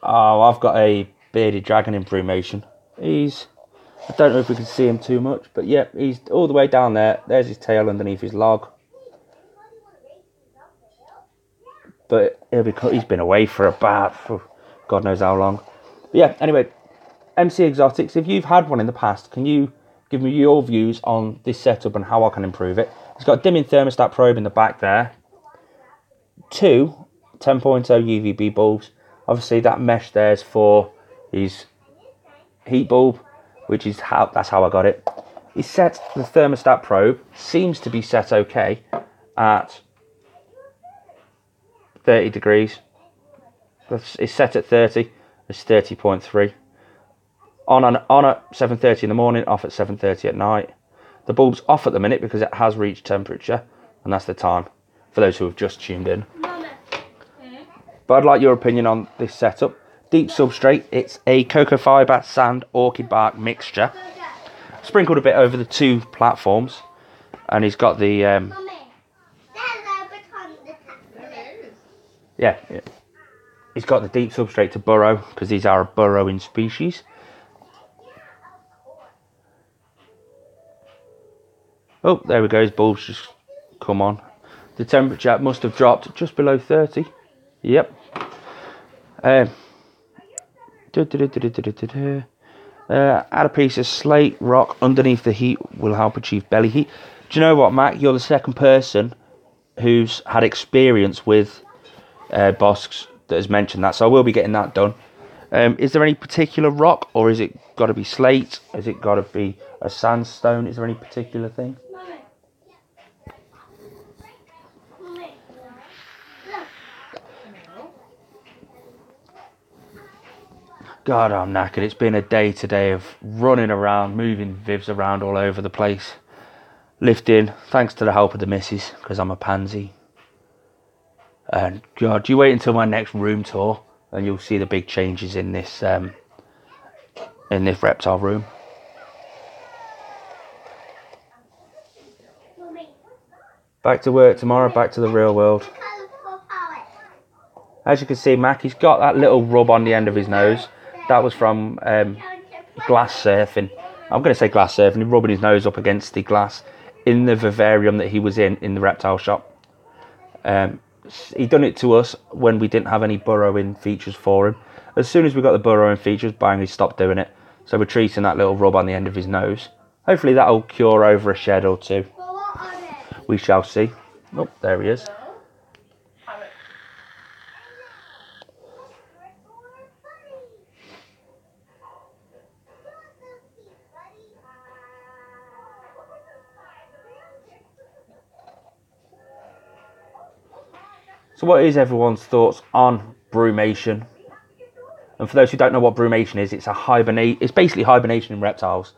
[SPEAKER 1] Oh, I've got a bearded dragon in brumation. I don't know if we can see him too much, but yeah, he's all the way down there. There's his tail underneath his log. But he's been away for about, God knows how long. But yeah, anyway, MC Exotics, if you've had one in the past, can you give me your views on this setup and how I can improve it? It's got a dimming thermostat probe in the back there. 2 10.0 UVB bulbs. Obviously, that mesh there is for his heat bulb, which is that's how I got it. He set the thermostat probe, seems to be set okay, at 30 degrees. It's set at 30. It's 30.3. On at 7:30 in the morning, off at 7:30 at night. The bulb's off at the minute because it has reached temperature, and that's the time for those who have just tuned in. But I'd like your opinion on this setup. Deep substrate, it's a cocoa fibre, sand, orchid bark mixture. Sprinkled a bit over the 2 platforms. And he's got the... yeah. He's got the deep substrate to burrow, because these are a burrowing species. Oh, there we go, his bulbs just come on. The temperature must have dropped just below 30. Yep. Add a piece of slate rock underneath the heat will help achieve belly heat. Do you know what, Mac? You're the second person who's had experience with Boscs that has mentioned that, so I will be getting that done. Is there any particular rock, or is it got to be slate? Has it got to be a sandstone? Is there any particular thing? God, I'm knackered. It's been a day today of running around, moving Vivs around all over the place. Lifting, thanks to the help of the missus, because I'm a pansy. And God, you wait until my next room tour, and you'll see the big changes in this reptile room. Back to work tomorrow, back to the real world. As you can see, Mac, he's got that little rub on the end of his nose. That was from glass surfing. I'm going to say glass surfing. He's rubbing his nose up against the glass in the vivarium that he was in the reptile shop. He done it to us when we didn't have any burrowing features for him. As soon as we got the burrowing features, bang, he stopped doing it. So we're treating that little rub on the end of his nose Hopefully that'll cure over a shed or two.
[SPEAKER 2] But what are they?
[SPEAKER 1] We shall see. Oh, there he is. So what is everyone's thoughts on brumation? And for those who don't know what brumation is, it's basically hibernation in reptiles.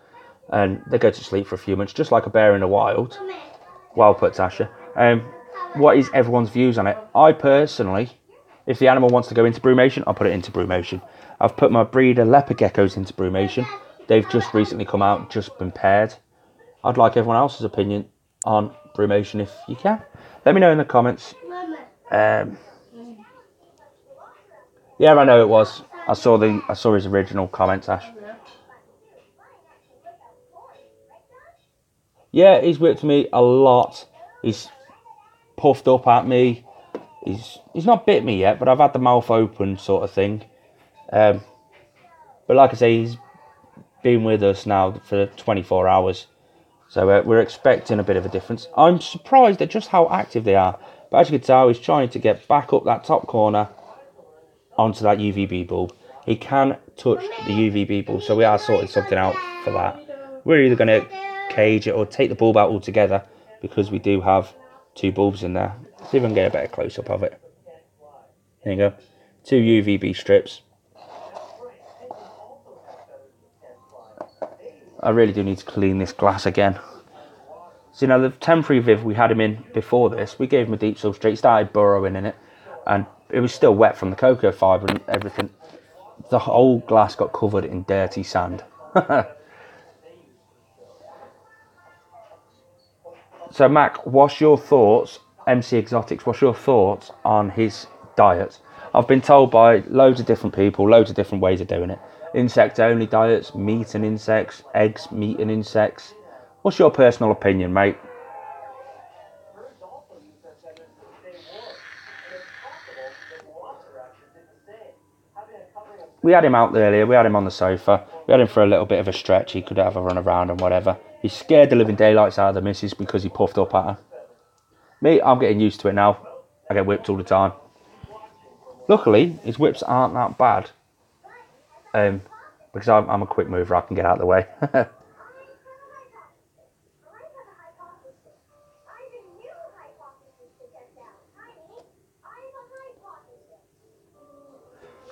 [SPEAKER 1] And they go to sleep for a few months, just like a bear in the wild. Well put, Tasha. What is everyone's views on it? I personally, if the animal wants to go into brumation, I'll put it into brumation. I've put my breeder leopard geckos into brumation. They've just recently come out, just been paired. I'd like everyone else's opinion on brumation if you can. Let me know in the comments. Yeah, I know it was. I saw his original comments, Ash. Yeah, he's whipped me a lot. He's puffed up at me. He's not bit me yet, but I've had the mouth open sort of thing. But like I say, he's been with us now for 24 hours. So we're expecting a bit of a difference. I'm surprised at just how active they are. But as you can tell, he's trying to get back up that top corner onto that UVB bulb. He can touch the UVB bulb, so we are sorting something out for that. We're either going to cage it or take the bulb out altogether, because we do have 2 bulbs in there. See if I can get a better close-up of it. There you go. 2 UVB strips. I really do need to clean this glass again. So, you know, the temporary Viv we had him in before this, we gave him a deep substrate, started burrowing in it, and it was still wet from the cocoa fibre and everything. The whole glass got covered in dirty sand. So, Mac, what's your thoughts, MC Exotics, what's your thoughts on his diet? I've been told by loads of different people, loads of different ways of doing it. Insect-only diets, meat and insects, eggs, meat and insects. What's your personal opinion, mate? We had him out earlier, we had him on the sofa. We had him for a little bit of a stretch, he could have a run around and whatever. He scared the living daylights out of the missus because he puffed up at her. Me, I'm getting used to it now. I get whipped all the time. Luckily, his whips aren't that bad. Because I'm a quick mover, I can get out of the way.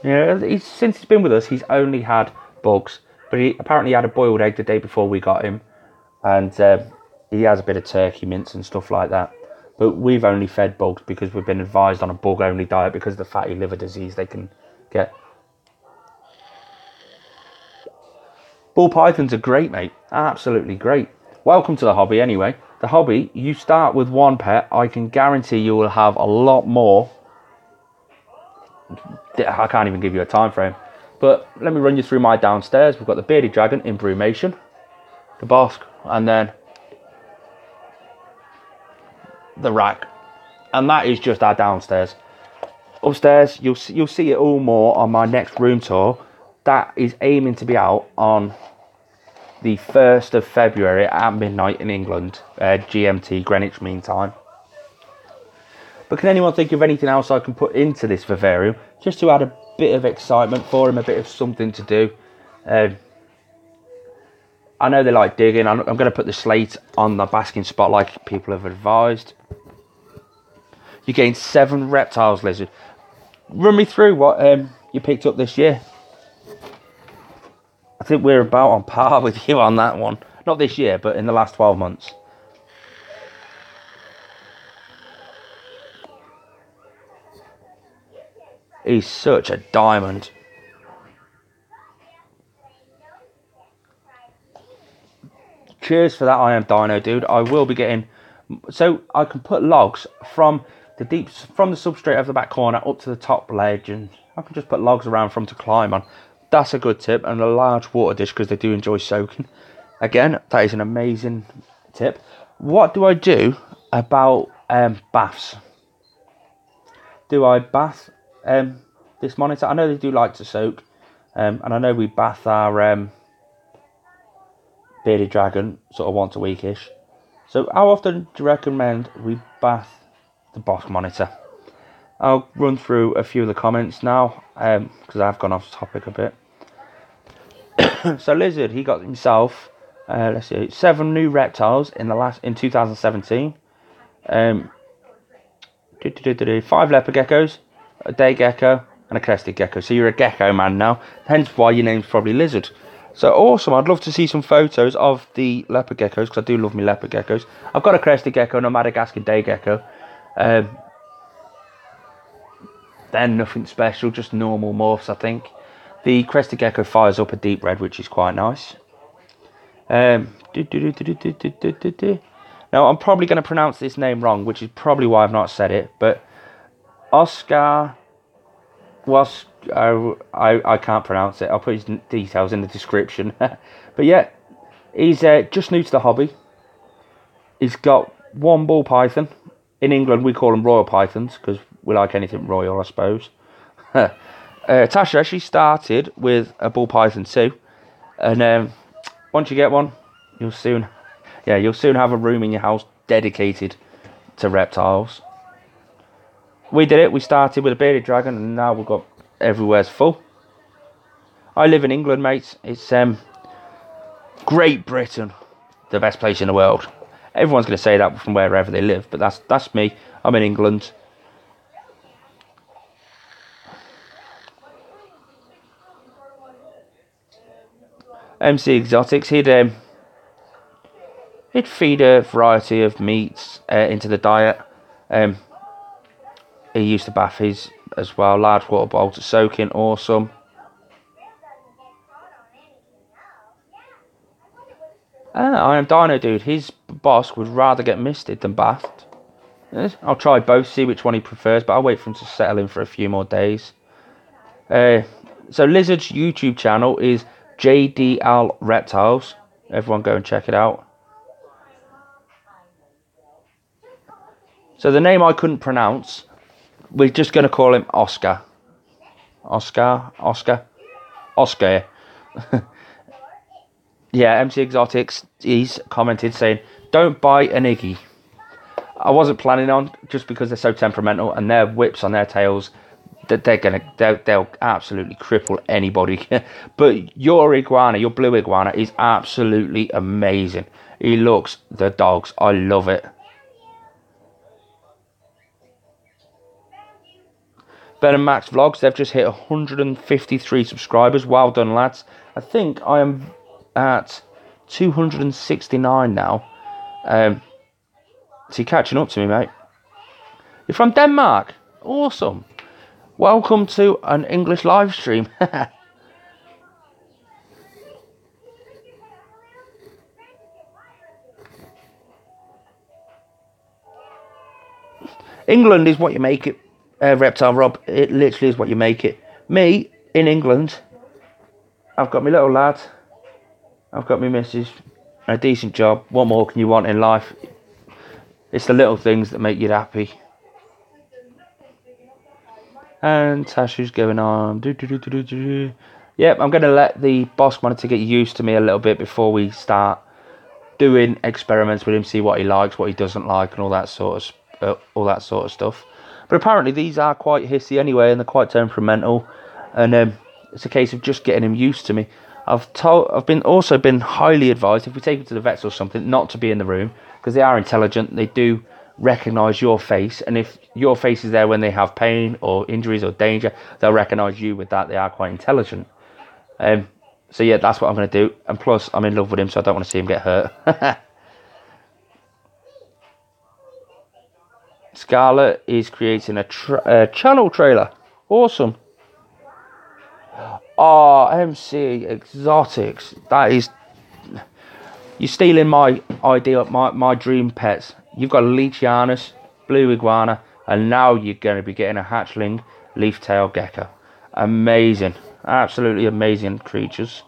[SPEAKER 1] Yeah, since he's been with us, he's only had bugs. But he apparently had a boiled egg the day before we got him. And he has a bit of turkey mince and stuff like that. But we've only fed bugs because we've been advised on a bug-only diet because of the fatty liver disease they can get. Ball pythons are great, mate. Absolutely great. Welcome to the hobby anyway. The hobby, you start with 1 pet. I can guarantee you will have a lot more. I can't even give you a time frame. But let me run you through my downstairs. We've got the bearded dragon in brumation, the Bosc, and then the rack. And that is just our downstairs. Upstairs, you'll see it all more on my next room tour. That is aiming to be out on the 1st of February at midnight in England, GMT, Greenwich Mean Time. But can anyone think of anything else I can put into this vivarium just to add a bit of excitement for him, a bit of something to do? I know they like digging. I'm going to put the slate on the basking spot like people have advised. You gain 7 reptiles, lizard. Run me through what you picked up this year. I think we're about on par with you on that one. Not this year, but in the last 12 months. He's such a diamond. Cheers for that, I am Dino Dude. I will be getting... So I can put logs from the substrate of the back corner up to the top ledge, and I can just put logs around for them to climb on. That's a good tip, and a large water dish because they do enjoy soaking. Again, that is an amazing tip. What do I do about baths? Do I bath this monitor? I know they do like to soak, and I know we bath our bearded dragon sort of once a weekish. So how often do you recommend we bath the Bosc monitor? I'll run through a few of the comments now, because I've gone off topic a bit. So Lizard, he got himself, let's see, 7 new reptiles in 2017. 5 leopard geckos, a day gecko, and a crested gecko. So you're a gecko man now, hence why your name's probably Lizard. So awesome, I'd love to see some photos of the leopard geckos, because I do love my leopard geckos. I've got a crested gecko and a Madagascar day gecko. They're nothing special, just normal morphs, I think. The crested gecko fires up a deep red, which is quite nice. Now, I'm probably going to pronounce this name wrong, which is probably why I've not said it, but Oscar was... I can't pronounce it. I'll put his details in the description. But yeah, he's just new to the hobby. He's got 1 ball python. In England, we call them royal pythons, because we like anything royal, I suppose. Tasha actually started with a ball python too, and once you get one, you'll soon have a room in your house dedicated to reptiles. We did it. We started with a bearded dragon, and now we've got everywhere's full. I live in England, mates. It's Great Britain, the best place in the world. Everyone's going to say that from wherever they live, but that's me. I'm in England. MC Exotics, he'd feed a variety of meats into the diet. He used to bath his as well. Large water bowl to soak in, awesome. I am Dino Dude. His Bosc would rather get misted than bathed. I'll try both, see which one he prefers, but I'll wait for him to settle in for a few more days. So Lizard's YouTube channel is JDL Reptiles. Everyone go and check it out. So the name I couldn't pronounce, we're just going to call him Oscar. Oscar. Yeah, MC Exotics, he's commented saying, don't buy an Iggy. I wasn't planning on, just because they're so temperamental, and their whips on their tails, that they'll absolutely cripple anybody. But your iguana, your blue iguana, is absolutely amazing. He looks the dogs. I love it. Ben and Max Vlogs, they've just hit 153 subscribers. Well done, lads. I think I am at 269 now. So you're catching up to me, mate. You're from Denmark? Awesome. Welcome to an English live stream. England is what you make it, Reptile Rob. It literally is what you make it. Me, in England, I've got my little lad, I've got my missus, a decent job. What more can you want in life? It's the little things that make you happy. And Tasha's going on. Yep, I'm going to let the Bosc monitor get used to me a little bit before we start doing experiments with him, see what he likes, what he doesn't like, and all that sort of stuff. But apparently these are quite hissy anyway, and they're quite temperamental, and it's a case of just getting him used to me. I've also been highly advised, if we take him to the vets or something, not to be in the room, because they are intelligent. They do recognise your face, and if your face is there when they have pain or injuries or danger, they'll recognise you with that. They are quite intelligent. So yeah, that's what I'm going to do. And plus, I'm in love with him, so I don't want to see him get hurt. Scarlett is creating a channel trailer. Awesome. Oh, MC Exotics. That is... You're stealing my idea, my dream pets. You've got a Leachianus, blue iguana, and now you're going to be getting a hatchling leaf-tailed gecko. Amazing. Absolutely amazing creatures.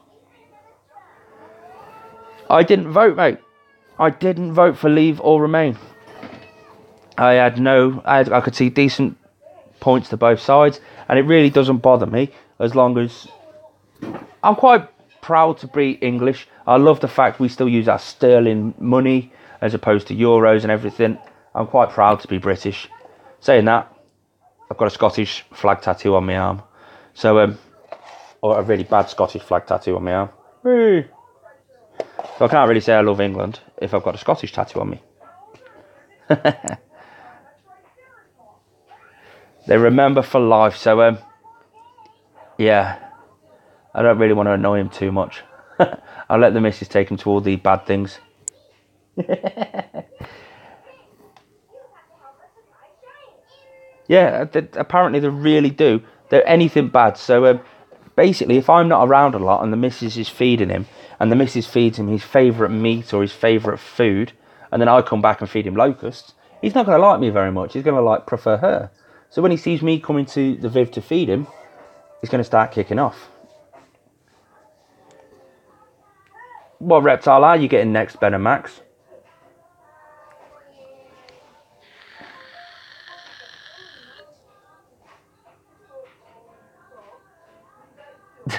[SPEAKER 1] I didn't vote, mate. I didn't vote for leave or remain. I could see decent points to both sides, and it really doesn't bother me as long as I'm quite proud to be English. I love the fact we still use our sterling money as opposed to euros and everything. I'm quite proud to be British. Saying that, I've got a Scottish flag tattoo on my arm. So, or a really bad Scottish flag tattoo on my arm. Woo. So I can't really say I love England if I've got a Scottish tattoo on me. They remember for life, so yeah, I don't really want to annoy him too much. I'll let the missus take him to all the bad things. Yeah, apparently they really do. They're anything bad. So basically, if I'm not around a lot and the missus is feeding him, and the missus feeds him his favourite meat or his favourite food, and then I come back and feed him locusts, he's not going to like me very much. He's going to prefer her. So when he sees me coming to the Viv to feed him, he's going to start kicking off. What reptile are you getting next, Ben and Max?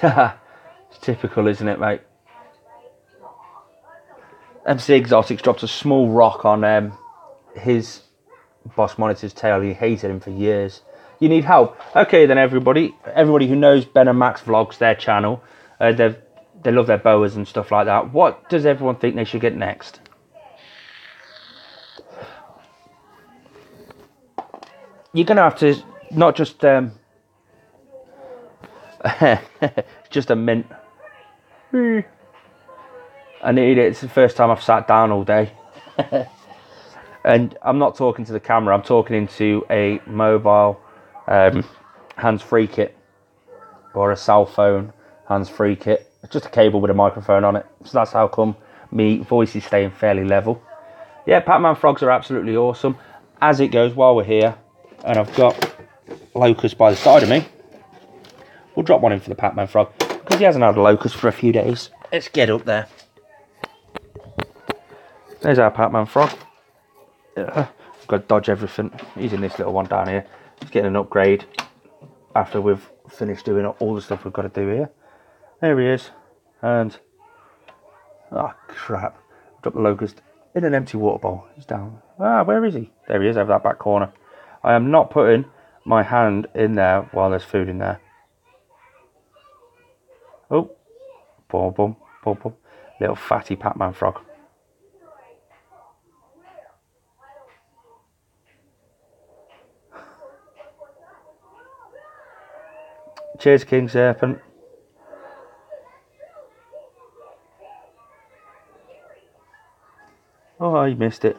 [SPEAKER 1] It's typical, isn't it, mate? MC Exotics dropped a small rock on his Bosc monitor's tail. He hated him for years. You need help? Okay then, everybody who knows Ben and Max vlogs, their channel, they love their boas and stuff like that. What does everyone think they should get next? You're gonna have to not just just a mint. I need it. It's the first time I've sat down all day. And I'm not talking to the camera, I'm talking into a mobile hands-free kit or a cell phone hands-free kit. It's just a cable with a microphone on it. So that's how come me voice is staying fairly level. Yeah, Pac-Man frogs are absolutely awesome. As it goes, while we're here, and I've got locust by the side of me, we'll drop one in for the Pac-Man frog because he hasn't had a locust for a few days. Let's get up there. There's our Pac-Man frog. I've got to dodge everything. He's in this little one down here. He's getting an upgrade after we've finished doing all the stuff we've got to do here. There he is. And oh crap, dropped the locust in an empty water bowl. He's down. Where is he? There he is, over that back corner. I am not putting my hand in there while there's food in there. Oh, boom, boom, boom, boom. Little fatty Pac-Man frog. Cheers, King Serpent. Oh, you missed it.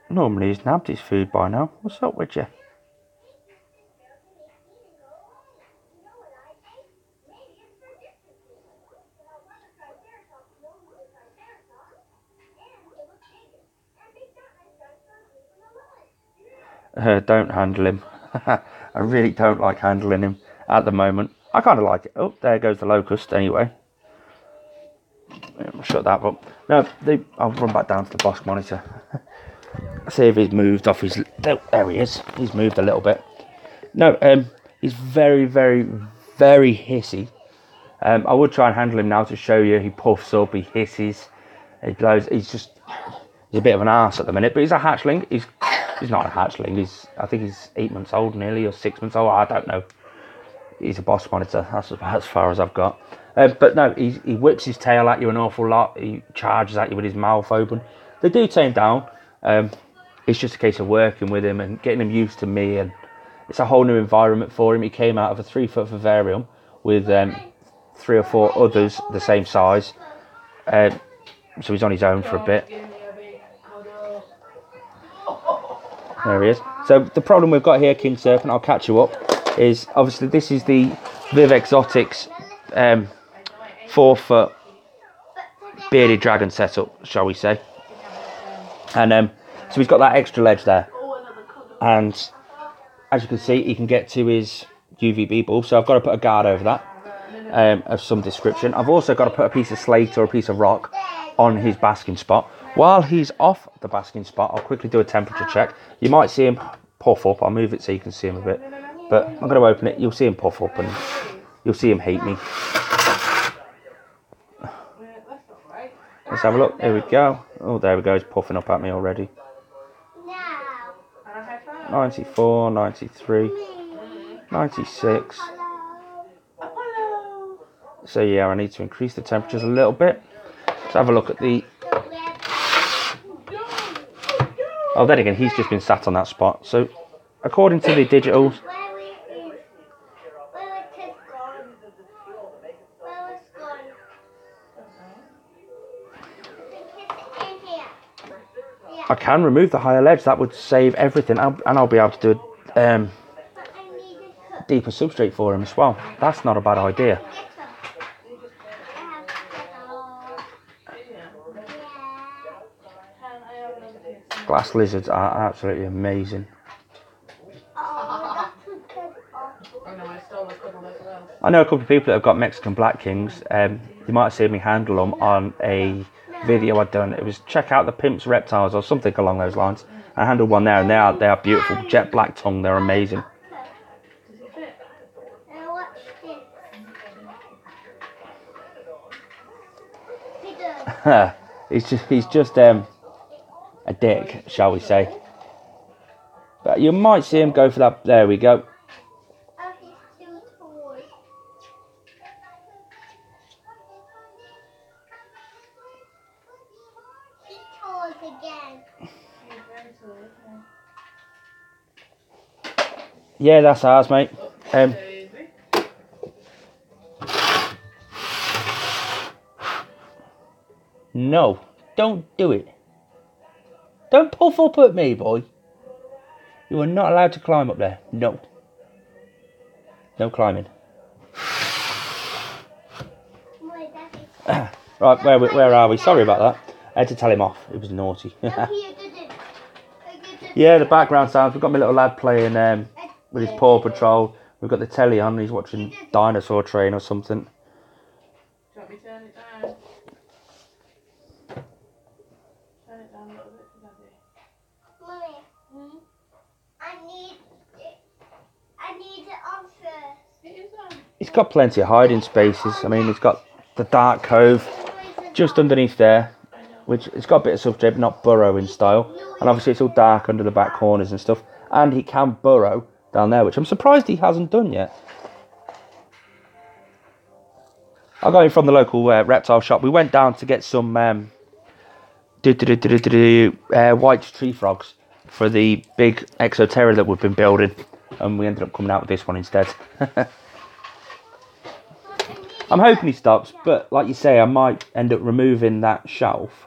[SPEAKER 1] Normally he's nabbed his food by now. What's up with you? Don't handle him. I really don't like handling him at the moment. I kind of like it. Oh, there goes the locust anyway. Shut that up. No, I'll run back down to the Bosc monitor. See if he's moved off his... There he is. He's moved a little bit. No, he's very, very, very hissy. I would try and handle him now to show you. He puffs up, he hisses, he blows. He's a bit of an arse at the minute, but he's a hatchling. He's not a hatchling. I think he's 8 months old nearly, or 6 months old. I don't know. He's a Bosc monitor. That's about as far as I've got. But no, he whips his tail at you an awful lot. He charges at you with his mouth open. They do tame down. It's just a case of working with him and getting him used to me, and it's a whole new environment for him. He came out of a 3-foot vivarium with 3 or 4 others the same size, so he's on his own for a bit. There he is. So the problem we've got here, King Serpent, I'll catch you up, is obviously this is the Viv Exotics 4-foot bearded dragon setup, shall we say. And so he's got that extra ledge there, and as you can see, he can get to his UVB bulb, so I've got to put a guard over that of some description. I've also got to put a piece of slate or a piece of rock on his basking spot. While he's off the basking spot, I'll quickly do a temperature check. You might see him puff up. I'll move it so you can see him a bit. But I'm going to open it. You'll see him puff up and you'll see him hate me. Let's have a look. Here we go. Oh, there we go. He's puffing up at me already. 94, 93, 96. So yeah, I need to increase the temperatures a little bit. Let's have a look at the... Oh, then again, he's just been sat on that spot. So, according to the digitals... I can remove the higher ledge. That would save everything. And I'll be able to do a deeper substrate for him as well. That's not a bad idea. Glass lizards are absolutely amazing. I know a couple of people that have got Mexican Black Kings. You might have seen me handle them on a video I'd done. It was check out the Pimp's Reptiles or something along those lines. I handled one there and they are beautiful. Jet black tongue, they're amazing. he's just a dick, shall we say. But you might see him go for that. There we go. Yeah, that's ours, mate. No, don't do it. Don't puff up at me, boy. You are not allowed to climb up there. No. No climbing. Right, where are we? Sorry about that. I had to tell him off. It was naughty. Yeah, the background sounds. We've got my little lad playing with his Paw Patrol. We've got the telly on and he's watching Dinosaur Train or something.
[SPEAKER 3] Do you want me to turn it down? Turn it down a little bit for Daddy.
[SPEAKER 2] Mummy, I need it on first. It is on.
[SPEAKER 1] He's got plenty of hiding spaces. I mean, he's got the dark cove just underneath there, which it's got a bit of substrate, but not burrowing style. And obviously it's all dark under the back corners and stuff. And he can burrow down there, which I'm surprised he hasn't done yet. I got him from the local reptile shop. We went down to get some white tree frogs for the big Exoterra that we've been building. And we ended up coming out with this one instead. I'm hoping he stops, but like you say, I might end up removing that shelf.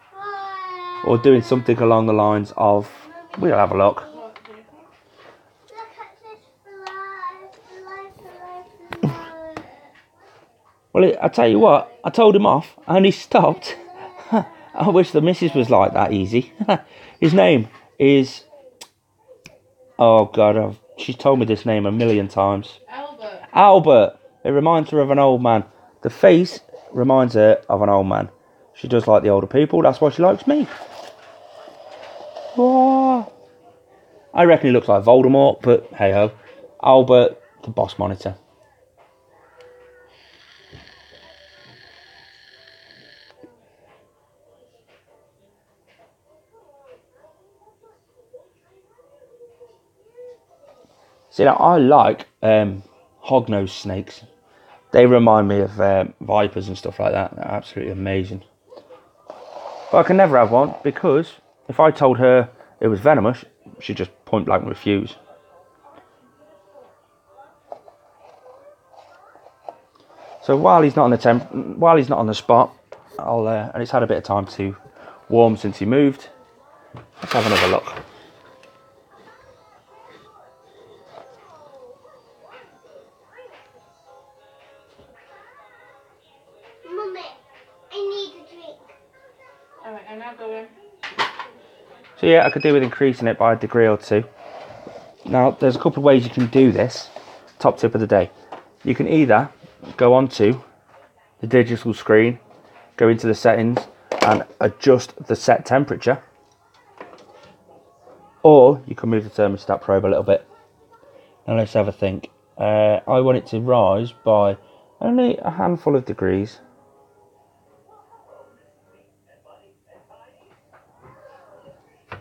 [SPEAKER 1] Or doing something along the lines of... We'll have a look. Well, I tell you what, I told him off and he stopped. I wish the missus was like that easy. His name is... Oh, God, she's told me this name a million times.
[SPEAKER 3] Albert.
[SPEAKER 1] Albert. It reminds her of an old man. The face reminds her of an old man. She does like the older people. That's why she likes me. Oh. I reckon he looks like Voldemort, but hey-ho. Albert, the Bosc monitor. See, now, I like hognose snakes. They remind me of vipers and stuff like that. They're absolutely amazing. But I can never have one because if I told her it was venomous, she'd just point blank refuse. So while he's not on the spot, and it's had a bit of time to warm since he moved. Let's have another look. So yeah, I could do with increasing it by a degree or two. Now, there's a couple of ways you can do this. Top tip of the day. You can either go onto the digital screen, go into the settings and adjust the set temperature. Or you can move the thermostat probe a little bit. Now let's have a think. I want it to rise by only a handful of degrees.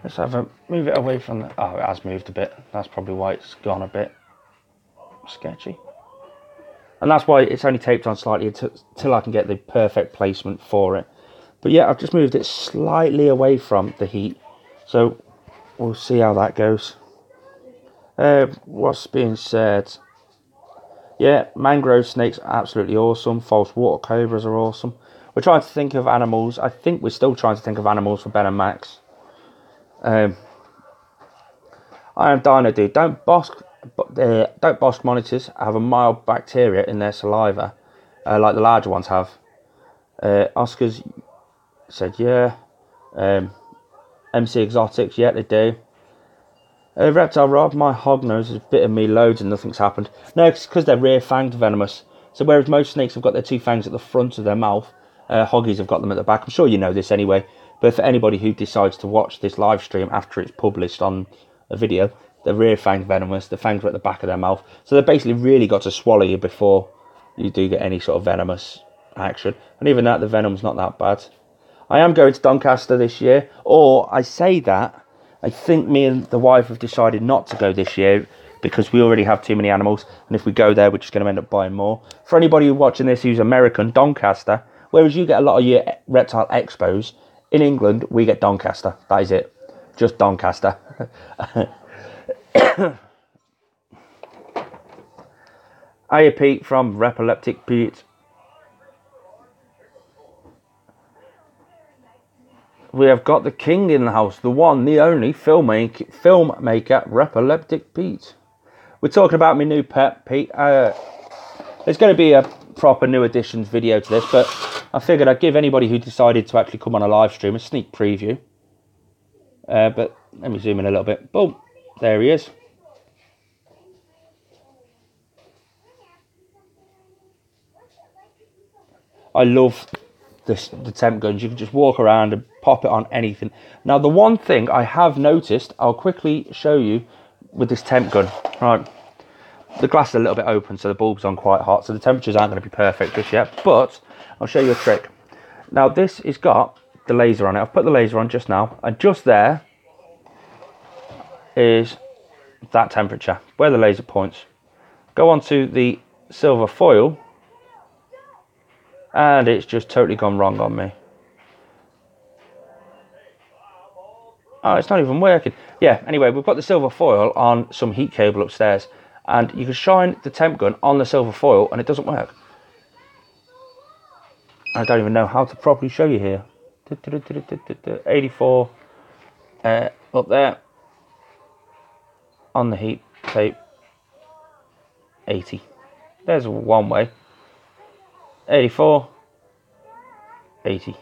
[SPEAKER 1] Let's move it away from the... Oh, it has moved a bit. That's probably why it's gone a bit sketchy. And that's why it's only taped on slightly until I can get the perfect placement for it. But yeah, I've just moved it slightly away from the heat. So we'll see how that goes. What's being said? Yeah, mangrove snakes are absolutely awesome. False water cobras are awesome. We're trying to think of animals. I think we're still trying to think of animals for Ben and Max. I am Dino Dude. Don't Bosc monitors have a mild bacteria in their saliva, like the larger ones have? Oscar's said yeah. MC Exotics, yeah, they do. Reptile Rob, my hognose has bitten me loads and nothing's happened. No, it's because they're rear-fanged venomous. So whereas most snakes have got their two fangs at the front of their mouth, hoggies have got them at the back. I'm sure you know this anyway. But for anybody who decides to watch this live stream after it's published on a video, they're rear-fanged venomous. The fangs are at the back of their mouth. So they've basically really got to swallow you before you do get any sort of venomous action. And even that, the venom's not that bad. I am going to Doncaster this year. Or, I say that, I think me and the wife have decided not to go this year because we already have too many animals. And if we go there, we're just going to end up buying more. For anybody watching this who's American, Doncaster, whereas you get a lot of your reptile expos, in England, we get Doncaster. That is it. Just Doncaster. Hiya Pete from Repileptic Pete. We have got the king in the house. The one, the only filmmaker Repileptic Pete. We're talking about my new pet, Pete. There's going to be a proper new additions video to this, but I figured I'd give anybody who decided to actually come on a live stream a sneak preview. But let me zoom in a little bit. Boom, there he is. I love the temp guns. You can just walk around and pop it on anything. Now, the one thing I have noticed, I'll quickly show you with this temp gun. Right, the glass is a little bit open, so the bulb's on quite hot, so the temperatures aren't going to be perfect just yet, but I'll show you a trick. Now, this has got the laser on it. I've put the laser on just now, and just there is that temperature, where the laser points. Go on to the silver foil, and it's just totally gone wrong on me. Oh, it's not even working. Yeah, anyway, we've got the silver foil on some heat cable upstairs, and you can shine the temp gun on the silver foil and it doesn't work. I don't even know how to properly show you here. 84 up there on the heat tape. 80. There's one way. 84. 80.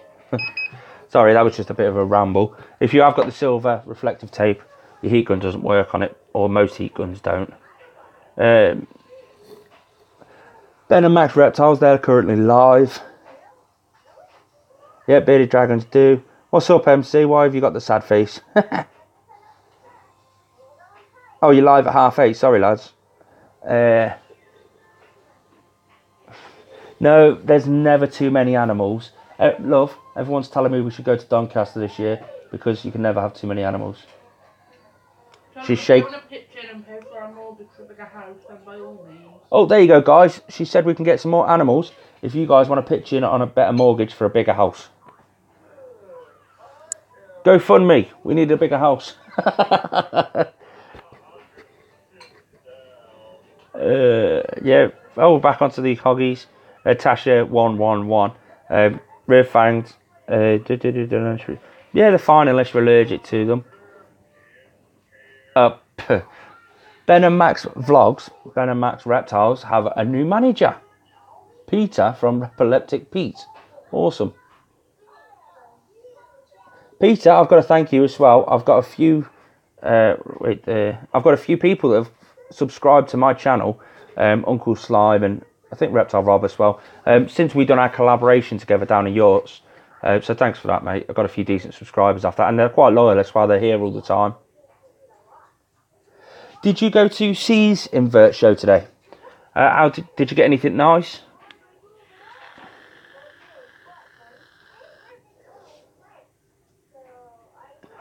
[SPEAKER 1] Sorry, that was just a bit of a ramble. If you have got the silver reflective tape, your heat gun doesn't work on it, or most heat guns don't. Ben and Max Reptiles, they're currently live. Yeah, bearded dragons do. What's up, MC? Why have you got the sad face? Oh, you're live at 8:30. Sorry, lads. No, there's never too many animals. Love, everyone's telling me we should go to Doncaster this year because you can never have too many animals. She's shaking. Oh, there you go, guys. She said we can get some more animals if you guys want to pitch in on a better mortgage for a bigger house. Go fund me. We need a bigger house. Yeah. Oh, back onto the hoggies. Tasha 111. Rear fanged. Yeah, they're fine unless you're allergic to them. Ben and Max Vlogs, Ben and Max Reptiles have a new manager. Peter from Epileptic Pete. Awesome. Peter, I've got to thank you as well. I've got a few I've got a few people that have subscribed to my channel, Uncle Slime and I think Reptile Rob as well, since we've done our collaboration together down in Yorks. So thanks for that, mate. I've got a few decent subscribers after that, and they're quite loyal, that's why they're here all the time. Did you go to C's invert show today? How did you get anything nice?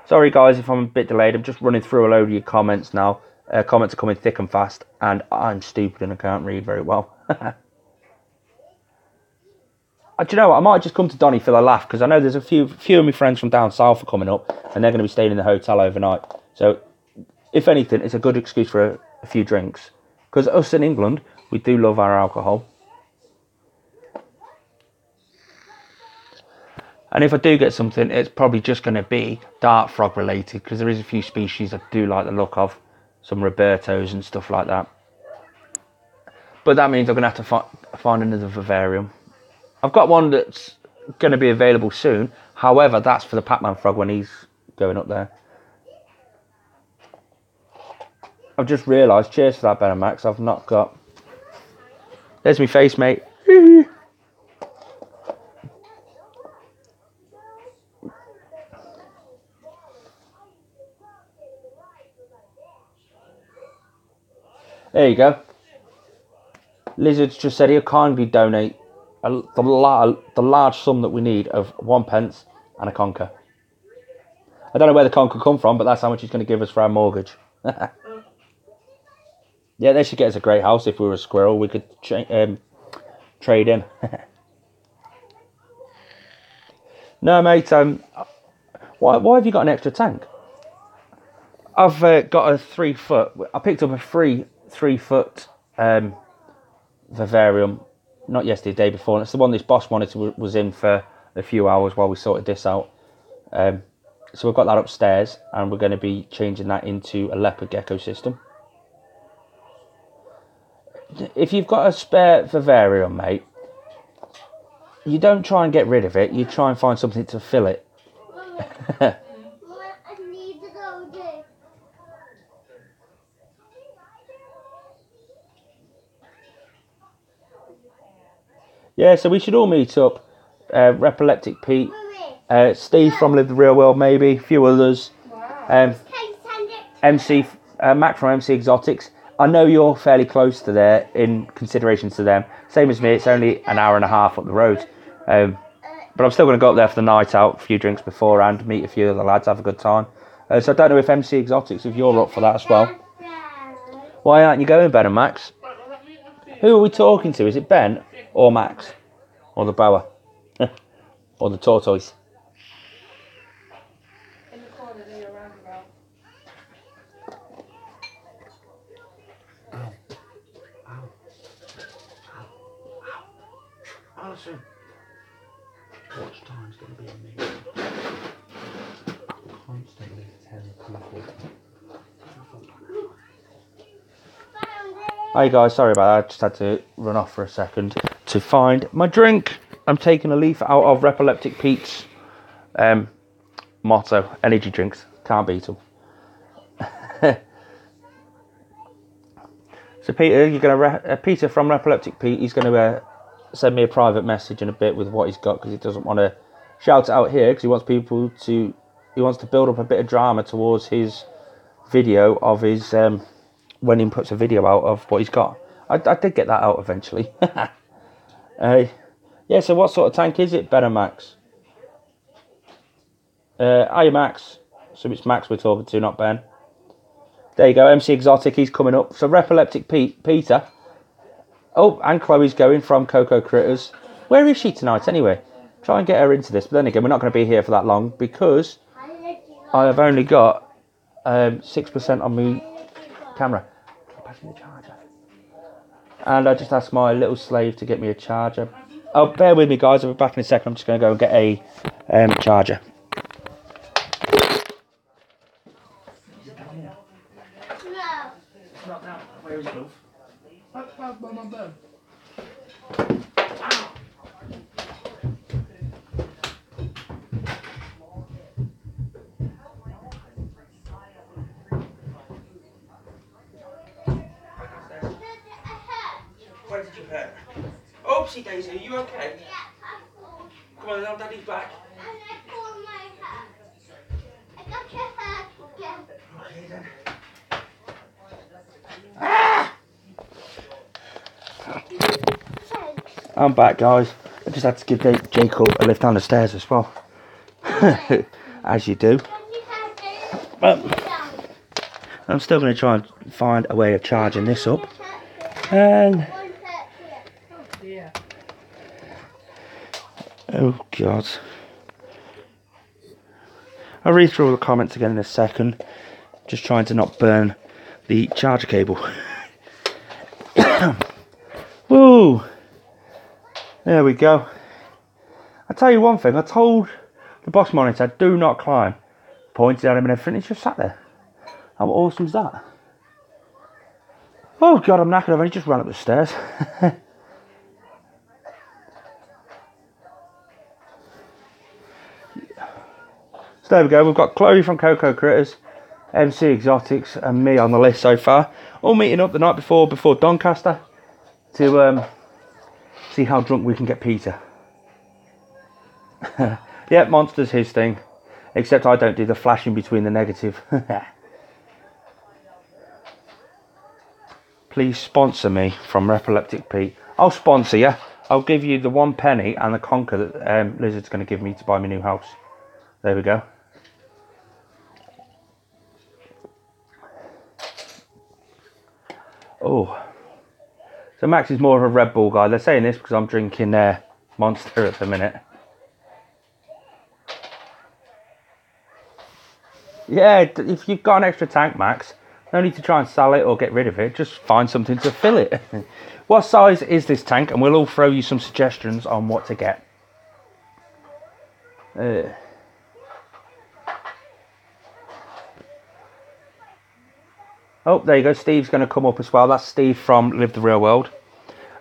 [SPEAKER 1] Sorry guys if I'm a bit delayed, I'm just running through a load of your comments now. Comments are coming thick and fast, and I'm stupid and I can't read very well. Do you know what, I might just come to Donny for a laugh, because I know there's a few of my friends from down south are coming up, and they're going to be staying in the hotel overnight. So, if anything, it's a good excuse for a few drinks. Because us in England, we do love our alcohol. And if I do get something, it's probably just going to be dart frog related, because there is a few species I do like the look of. Some Robertos and stuff like that. But that means I'm going to have to find another vivarium. I've got one that's going to be available soon. However, that's for the Pac-Man frog when he's going up there. I've just realised, cheers for that, Ben and Max, I've not got... There's my face, mate. There you go. Lizards just said he'll kindly donate the large sum that we need of 1p and a conker. I don't know where the conker come from, but that's how much he's going to give us for our mortgage. Yeah, they should get us a great house. If we were a squirrel, we could trade in. No, mate. Why have you got an extra tank? I've got a 3 foot. I picked up a free 3 foot vivarium, not yesterday, the day before. And it's the one this Bosc was in for a few hours while we sorted this out. So we've got that upstairs, and we're going to be changing that into a leopard gecko system. If you've got a spare vivarium, mate, you don't try and get rid of it. You try and find something to fill it.
[SPEAKER 2] I need to go there.
[SPEAKER 1] Yeah, so we should all meet up. Repoleptic Pete, Steve from Live the Real World, maybe, a few others. MC, Mac from MC Exotics. I know you're fairly close to there in consideration to them. Same as me, it's only an hour and a half up the road. But I'm still going to go up there for the night out, a few drinks beforehand, meet a few of the lads, have a good time. So I don't know if MC Exotics, if you're up for that as well. Why aren't you going, Ben and Max? Who are we talking to? Is it Ben or Max? Or the boa? Or the tortoise?
[SPEAKER 3] In the corner near a roundabout.
[SPEAKER 1] Alison, watch time's going to be amazing. Constantly 10 people. Hi guys, sorry about that. I just had to run off for a second to find my drink. I'm taking a leaf out of Repoleptic Pete's motto: energy drinks, can't beat them. So Peter, you're gonna Peter from Repoleptic Pete. He's gonna send me a private message in a bit with what he's got, because he doesn't want to shout it out here, because he wants people to. He wants to build up a bit of drama towards his video of his when he puts a video out of what he's got. I did get that out eventually. Yeah. So what sort of tank is it, Ben and Max? Hiya, Max. So it's Max we're talking to, not Ben. There you go, MC Exotic, he's coming up. So Repoleptic Peter. Oh, and Chloe's going from Coco Critters. Where is she tonight anyway? Try and get her into this. But then again, we're not going to be here for that long, because I have only got 6% on my camera. Pass me the charger. And I just asked my little slave to get me a charger. Oh, bear with me, guys. I'll be back in a second. I'm just going to go and get a charger.
[SPEAKER 2] No.
[SPEAKER 1] It's not now. Where is it, love?
[SPEAKER 3] That's bad by my bed.
[SPEAKER 1] Where did you hurt? Oopsie daisy, are you okay? Come on, now Daddy's back.
[SPEAKER 2] I got your hair again.
[SPEAKER 1] Okay then. I'm back, guys. I just had to give Jacob a lift down the stairs as well. As you do. But I'm still going to try and find a way of charging this up. And oh god. I'll read through all the comments again in a second. Just trying to not burn the charger cable. Woo! There we go. I'll tell you one thing, I told the Bosc monitor, do not climb. Pointed at him and everything, he just sat there. How awesome is that? Oh god, I'm knackered, I've only just ran up the stairs. So there we go, we've got Chloe from Coco Critters, MC Exotics and me on the list so far. All meeting up the night before Doncaster to see how drunk we can get Peter. Yeah, Monster's his thing, except I don't do the flashing between the negative. Please sponsor me from Epileptic Pete. I'll sponsor you. I'll give you the 1 penny and the conker that Lizard's going to give me to buy my new house. There we go. Oh, so Max is more of a Red Bull guy. They're saying this because I'm drinking Monster at the minute. Yeah, if you've got an extra tank, Max, no need to try and sell it or get rid of it. Just find something to fill it. What size is this tank? And we'll all throw you some suggestions on what to get. Oh, there you go. Steve's going to come up as well. That's Steve from Live the Real World.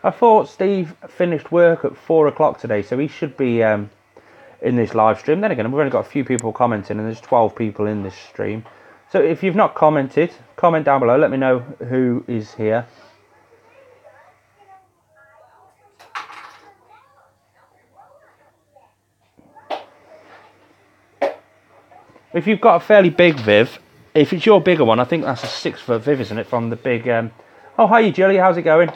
[SPEAKER 1] I thought Steve finished work at 4 o'clock today, so he should be in this live stream. Then again, we've only got a few people commenting, and there's 12 people in this stream. So if you've not commented, comment down below. Let me know who is here. If you've got a fairly big Viv, if it's your bigger one, I think that's a 6-foot Viv, isn't it? From the big... Oh, hi, Jilly. How's it going?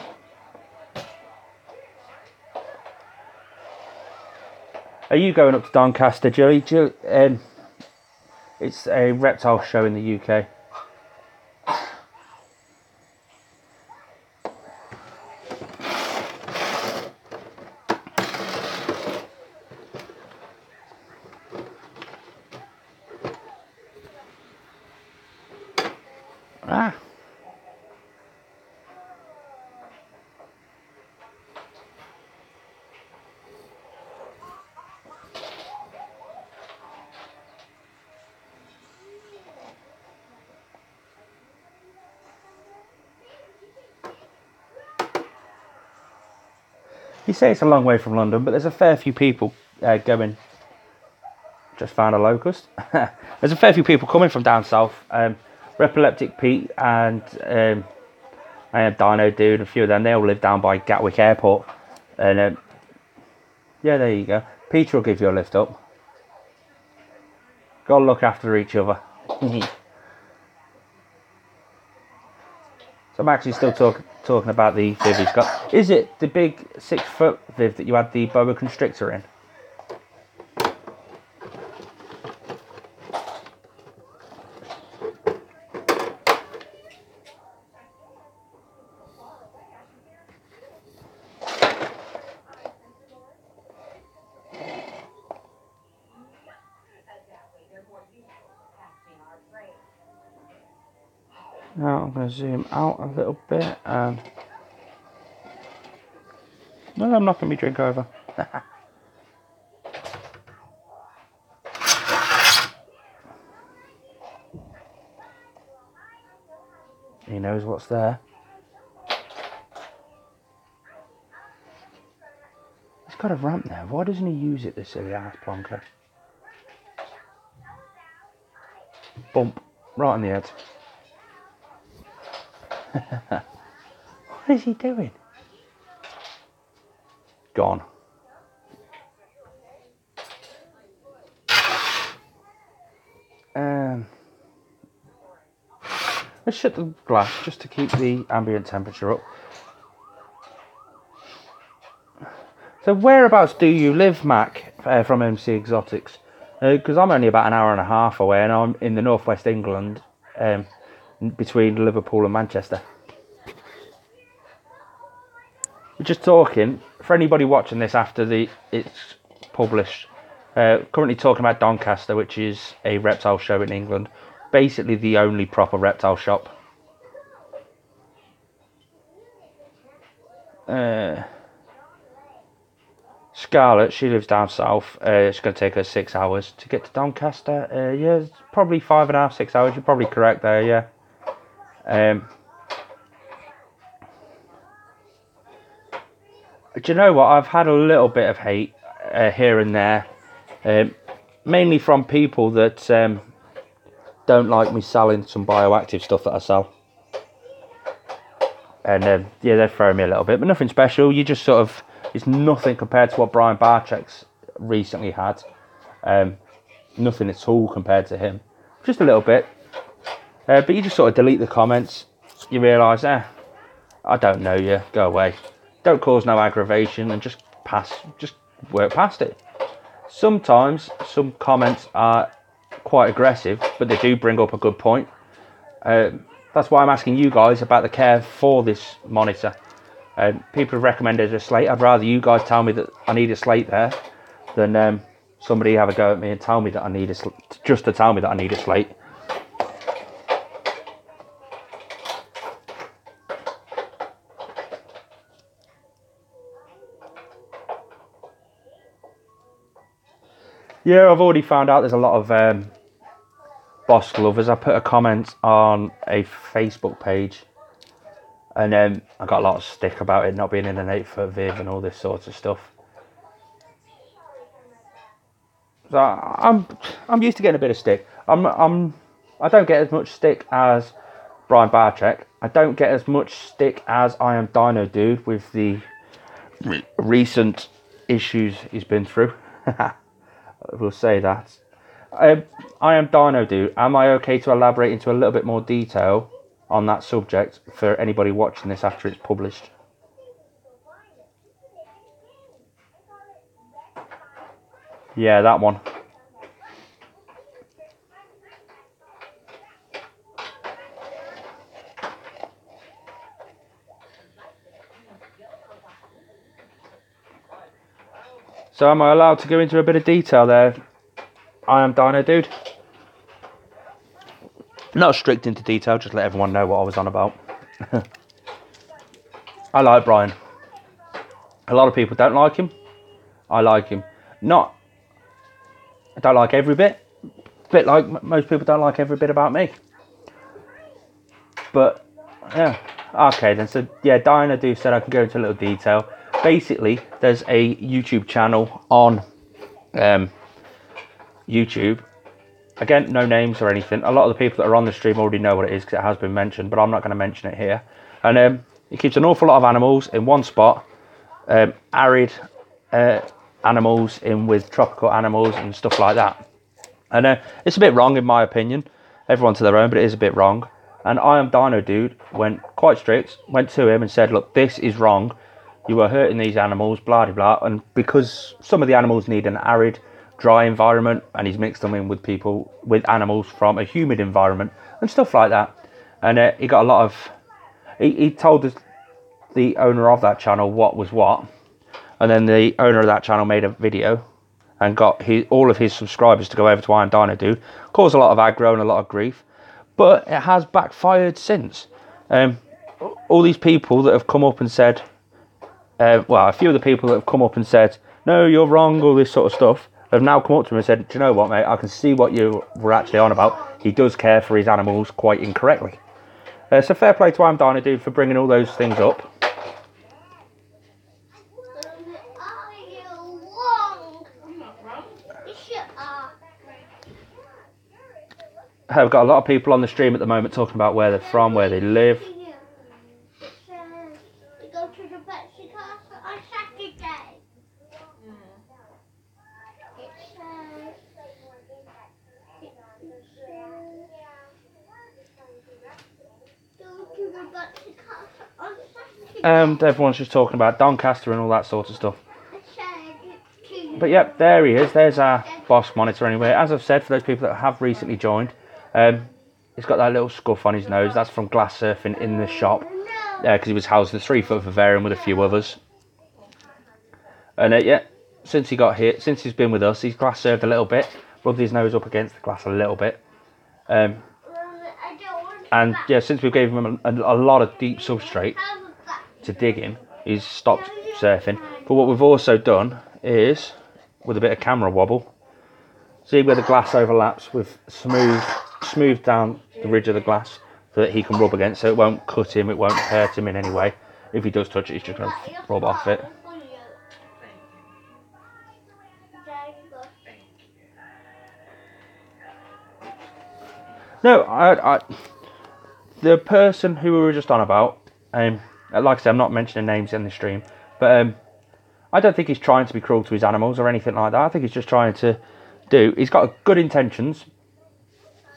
[SPEAKER 1] Are you going up to Doncaster, Jilly? It's a reptile show in the UK. Ah. You say it's a long way from London, but there's a fair few people going. Just found a locust. There's a fair few people coming from down south. Epileptic Pete and I had Dino Dude, a few of them. They all live down by Gatwick Airport. And yeah, there you go. Peter will give you a lift up. Gotta look after each other. So I'm actually still talking about the Viv he's got. Is it the big 6-foot Viv that you had the boa constrictor in? Now I'm going to zoom out a little bit. No, I'm knocking my drink over. He knows what's there. He's got a ramp there. Why doesn't he use it, this silly ass plonker? Bump. Right on the head. What is he doing? Gone. Let's shut the glass just to keep the ambient temperature up. So whereabouts do you live, Mac, from MC Exotics? Because I'm only about an hour and a half away, and I'm in the northwest England, between Liverpool and Manchester. We're just talking, for anybody watching this after it's published, currently talking about Doncaster, which is a reptile show in England. Basically the only proper reptile shop. Scarlett, she lives down south. It's going to take her 6 hours to get to Doncaster. Yeah, it's probably 5.5, 6 hours. You're probably correct there, yeah. Do you know what? I've had a little bit of hate here and there. Mainly from people that don't like me selling some bioactive stuff that I sell. And yeah, they're throwing me a little bit, but nothing special. You just sort of, it's nothing compared to what Brian Barczyk's recently had. Nothing at all compared to him. Just a little bit. But you just sort of delete the comments. You realise, I don't know you. Go away. Don't cause no aggravation and just work past it. Sometimes some comments are quite aggressive, but they do bring up a good point. That's why I'm asking you guys about the care for this monitor. People have recommended a slate. I'd rather you guys tell me that I need a slate there than somebody have a go at me and tell me that I need a slate, just to tell me that I need a slate. Yeah, I've already found out there's a lot of Bosc lovers. I put a comment on a Facebook page, and I got a lot of stick about it not being in an 8-foot Viv and all this sort of stuff. So I'm used to getting a bit of stick. I don't get as much stick as Brian Barczyk. I don't get as much stick as I Am Dino Dude with the recent issues he's been through. We'll say that. I Am Dino Dude. Am I okay to elaborate into a little bit more detail on that subject for anybody watching this after it's published? Yeah, that one. So am I allowed to go into a bit of detail there? I Am Dino Dude. Not strict into detail, just let everyone know what I was on about. I like Brian. A lot of people don't like him. I like him. I don't like every bit. Bit like most people don't like every bit about me. But, yeah. Okay then, so yeah, Dino Dude said I can go into a little detail. Basically, there's a YouTube channel on YouTube. Again, no names or anything. A lot of the people that are on the stream already know what it is because it has been mentioned, but I'm not going to mention it here. And it keeps an awful lot of animals in one spot. Arid animals in with tropical animals and stuff like that. And it's a bit wrong in my opinion. Everyone to their own, but it is a bit wrong. And I Am Dino Dude went quite strict, went to him and said, look, this is wrong. You are hurting these animals, blah, blah, blah. And because some of the animals need an arid, dry environment, and he's mixed them in with animals from a humid environment and stuff like that. And he got a lot of... He told the owner of that channel what was what. And then the owner of that channel made a video and got all of his subscribers to go over to I Am Dino Dude. Caused a lot of aggro and a lot of grief. But it has backfired since. All these people that have come up and said... a few of the people that have come up and said, no, you're wrong, all this sort of stuff, have now come up to him and said, do you know what, mate, I can see what you were actually on about. He does care for his animals quite incorrectly. So fair play to I Am Dino Dude for bringing all those things up.
[SPEAKER 2] Are you wrong?
[SPEAKER 3] I'm not wrong.
[SPEAKER 2] You sure are.
[SPEAKER 1] I've got a lot of people on the stream at the moment talking about where they're from, where they live.
[SPEAKER 2] We go to the Betsy Castle on Saturday.
[SPEAKER 1] And everyone's just talking about Doncaster and all that sort of stuff. But yep, there he is. There's our Bosc monitor anyway. As I've said, for those people that have recently joined, he's got that little scuff on his nose. That's from glass surfing in the shop. Because he was housed in a 3-foot vivarium with a few others. And yeah, since he got here, since he's been with us, he's glass surfed a little bit. Rubbed his nose up against the glass a little bit. And yeah, since we gave him a lot of deep substrate to dig in, he's stopped surfing. But what we've also done is, with a bit of camera wobble, see where the glass overlaps, we've smoothed down the ridge of the glass so that he can rub against, so it won't cut him, it won't hurt him in any way. If he does touch it, he's just going to rub off it. No, the person who we were just on about, like I said, I'm not mentioning names in the stream, but I don't think he's trying to be cruel to his animals or anything like that. I think he's just trying to he's got good intentions,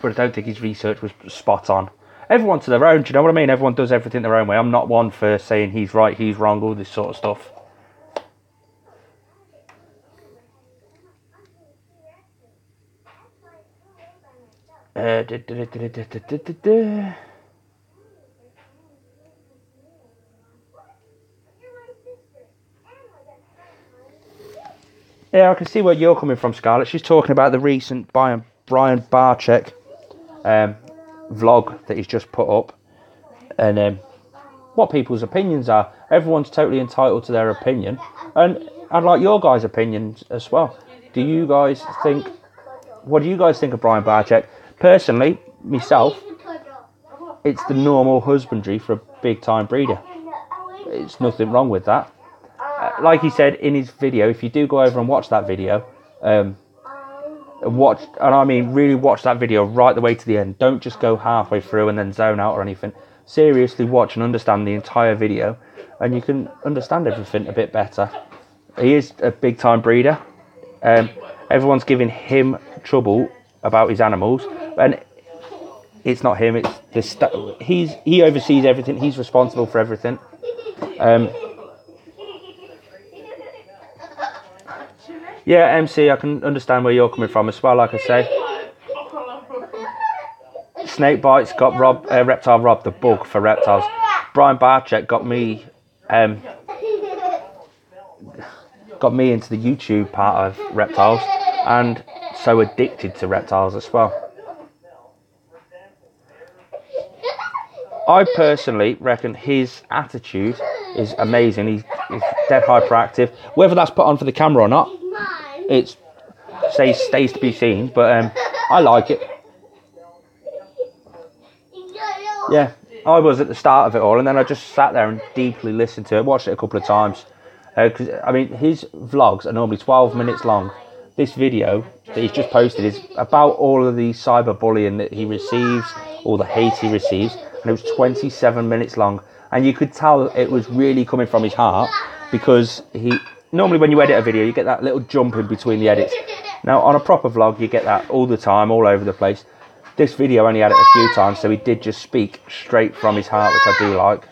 [SPEAKER 1] but I don't think his research was spot on. Everyone to their own, do you know what I mean? Everyone does everything their own way. I'm not one for saying he's right, he's wrong, all this sort of stuff. Yeah, I can see where you're coming from, Scarlett. She's talking about the recent Brian Barczyk vlog that he's just put up, and what people's opinions are. Everyone's totally entitled to their opinion, and I'd like your guys' opinions as well. What do you guys think of Brian Barczyk? Personally, myself, it's the normal husbandry for a big time breeder. It's nothing wrong with that. Like he said in his video, if you do go over and watch that video, really watch that video right the way to the end. Don't just go halfway through and then zone out or anything. Seriously watch and understand the entire video, and you can understand everything a bit better. He is a big time breeder. Everyone's giving him trouble about his animals, and it's not him, it's the he oversees everything, he's responsible for everything. Yeah, MC, I can understand where you're coming from as well, like I say. Snake bites got Reptile robbed the bug for reptiles. Brian Barczyk got me into the YouTube part of reptiles, and so addicted to reptiles as well. I personally reckon his attitude is amazing. He's dead hyperactive. Whether that's put on for the camera or not, it stays to be seen, but I like it. Yeah, I was at the start of it all, and then I just sat there and deeply listened to it, watched it a couple of times. Because I mean, his vlogs are normally 12 minutes long. This video that he's just posted is about all of the cyberbullying that he receives, all the hate he receives, and it was 27 minutes long. And you could tell it was really coming from his heart, because normally when you edit a video, you get that little jump in between the edits. Now, on a proper vlog, you get that all the time, all over the place. This video only had it a few times, so he did just speak straight from his heart, which I do like.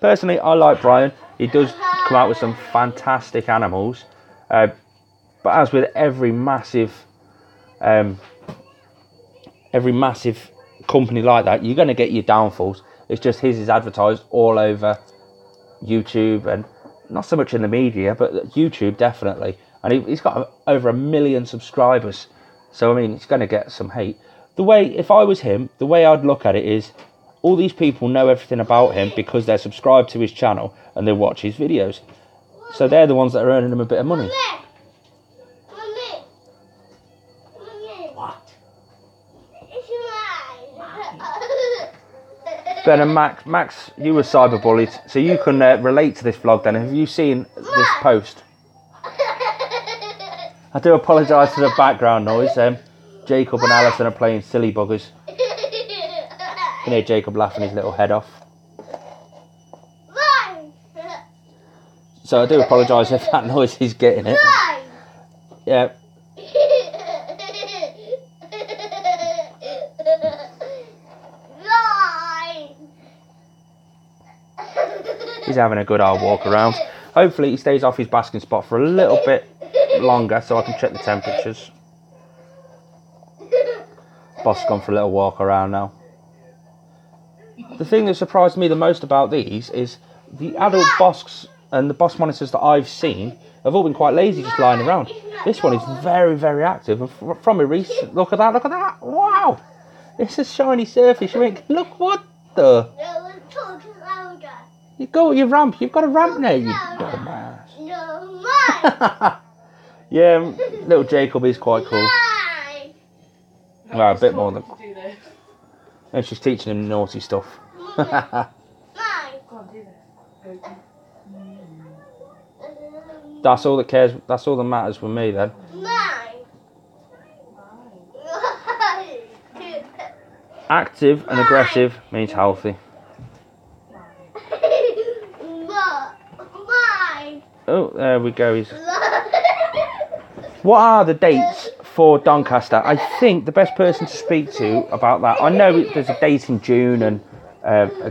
[SPEAKER 1] Personally, I like Brian. He does come out with some fantastic animals. But as with every massive company like that, you're going to get your downfalls. It's just his is advertised all over YouTube, and not so much in the media, but YouTube definitely. And he's got over 1 million subscribers. So, I mean, he's going to get some hate. If I was him, the way I'd look at it is, all these people know everything about him because they're subscribed to his channel and they watch his videos. So they're the ones that are earning him a bit of money. What? Ben and Max, you were cyberbullied, so you can relate to this vlog then. Have you seen this post? I do apologise for the background noise. Jacob and Alison are playing silly buggers. You can hear Jacob laughing his little head off. So I do apologise if that noise is getting it. Yeah. He's having a good old walk around. Hopefully he stays off his basking spot for a little bit longer so I can check the temperatures. Bosc's gone for a little walk around now. The thing that surprised me the most about these is the adult Boscs and the Bosc monitors that I've seen have all been quite lazy just lying around. This one is very, very active. And from a recent, look at that, look at that. Wow. It's a shiny surface. You think, look what the... You go your ramp. You've got a ramp now, you dumbass. Yeah, little Jacob is quite cool. Well, a bit more than... And she's teaching him naughty stuff. That's all that cares. That's all that matters with me then. Active and aggressive means healthy. Oh, there we go. What are the dates for Doncaster? I think the best person to speak to about that. I know there's a date in June and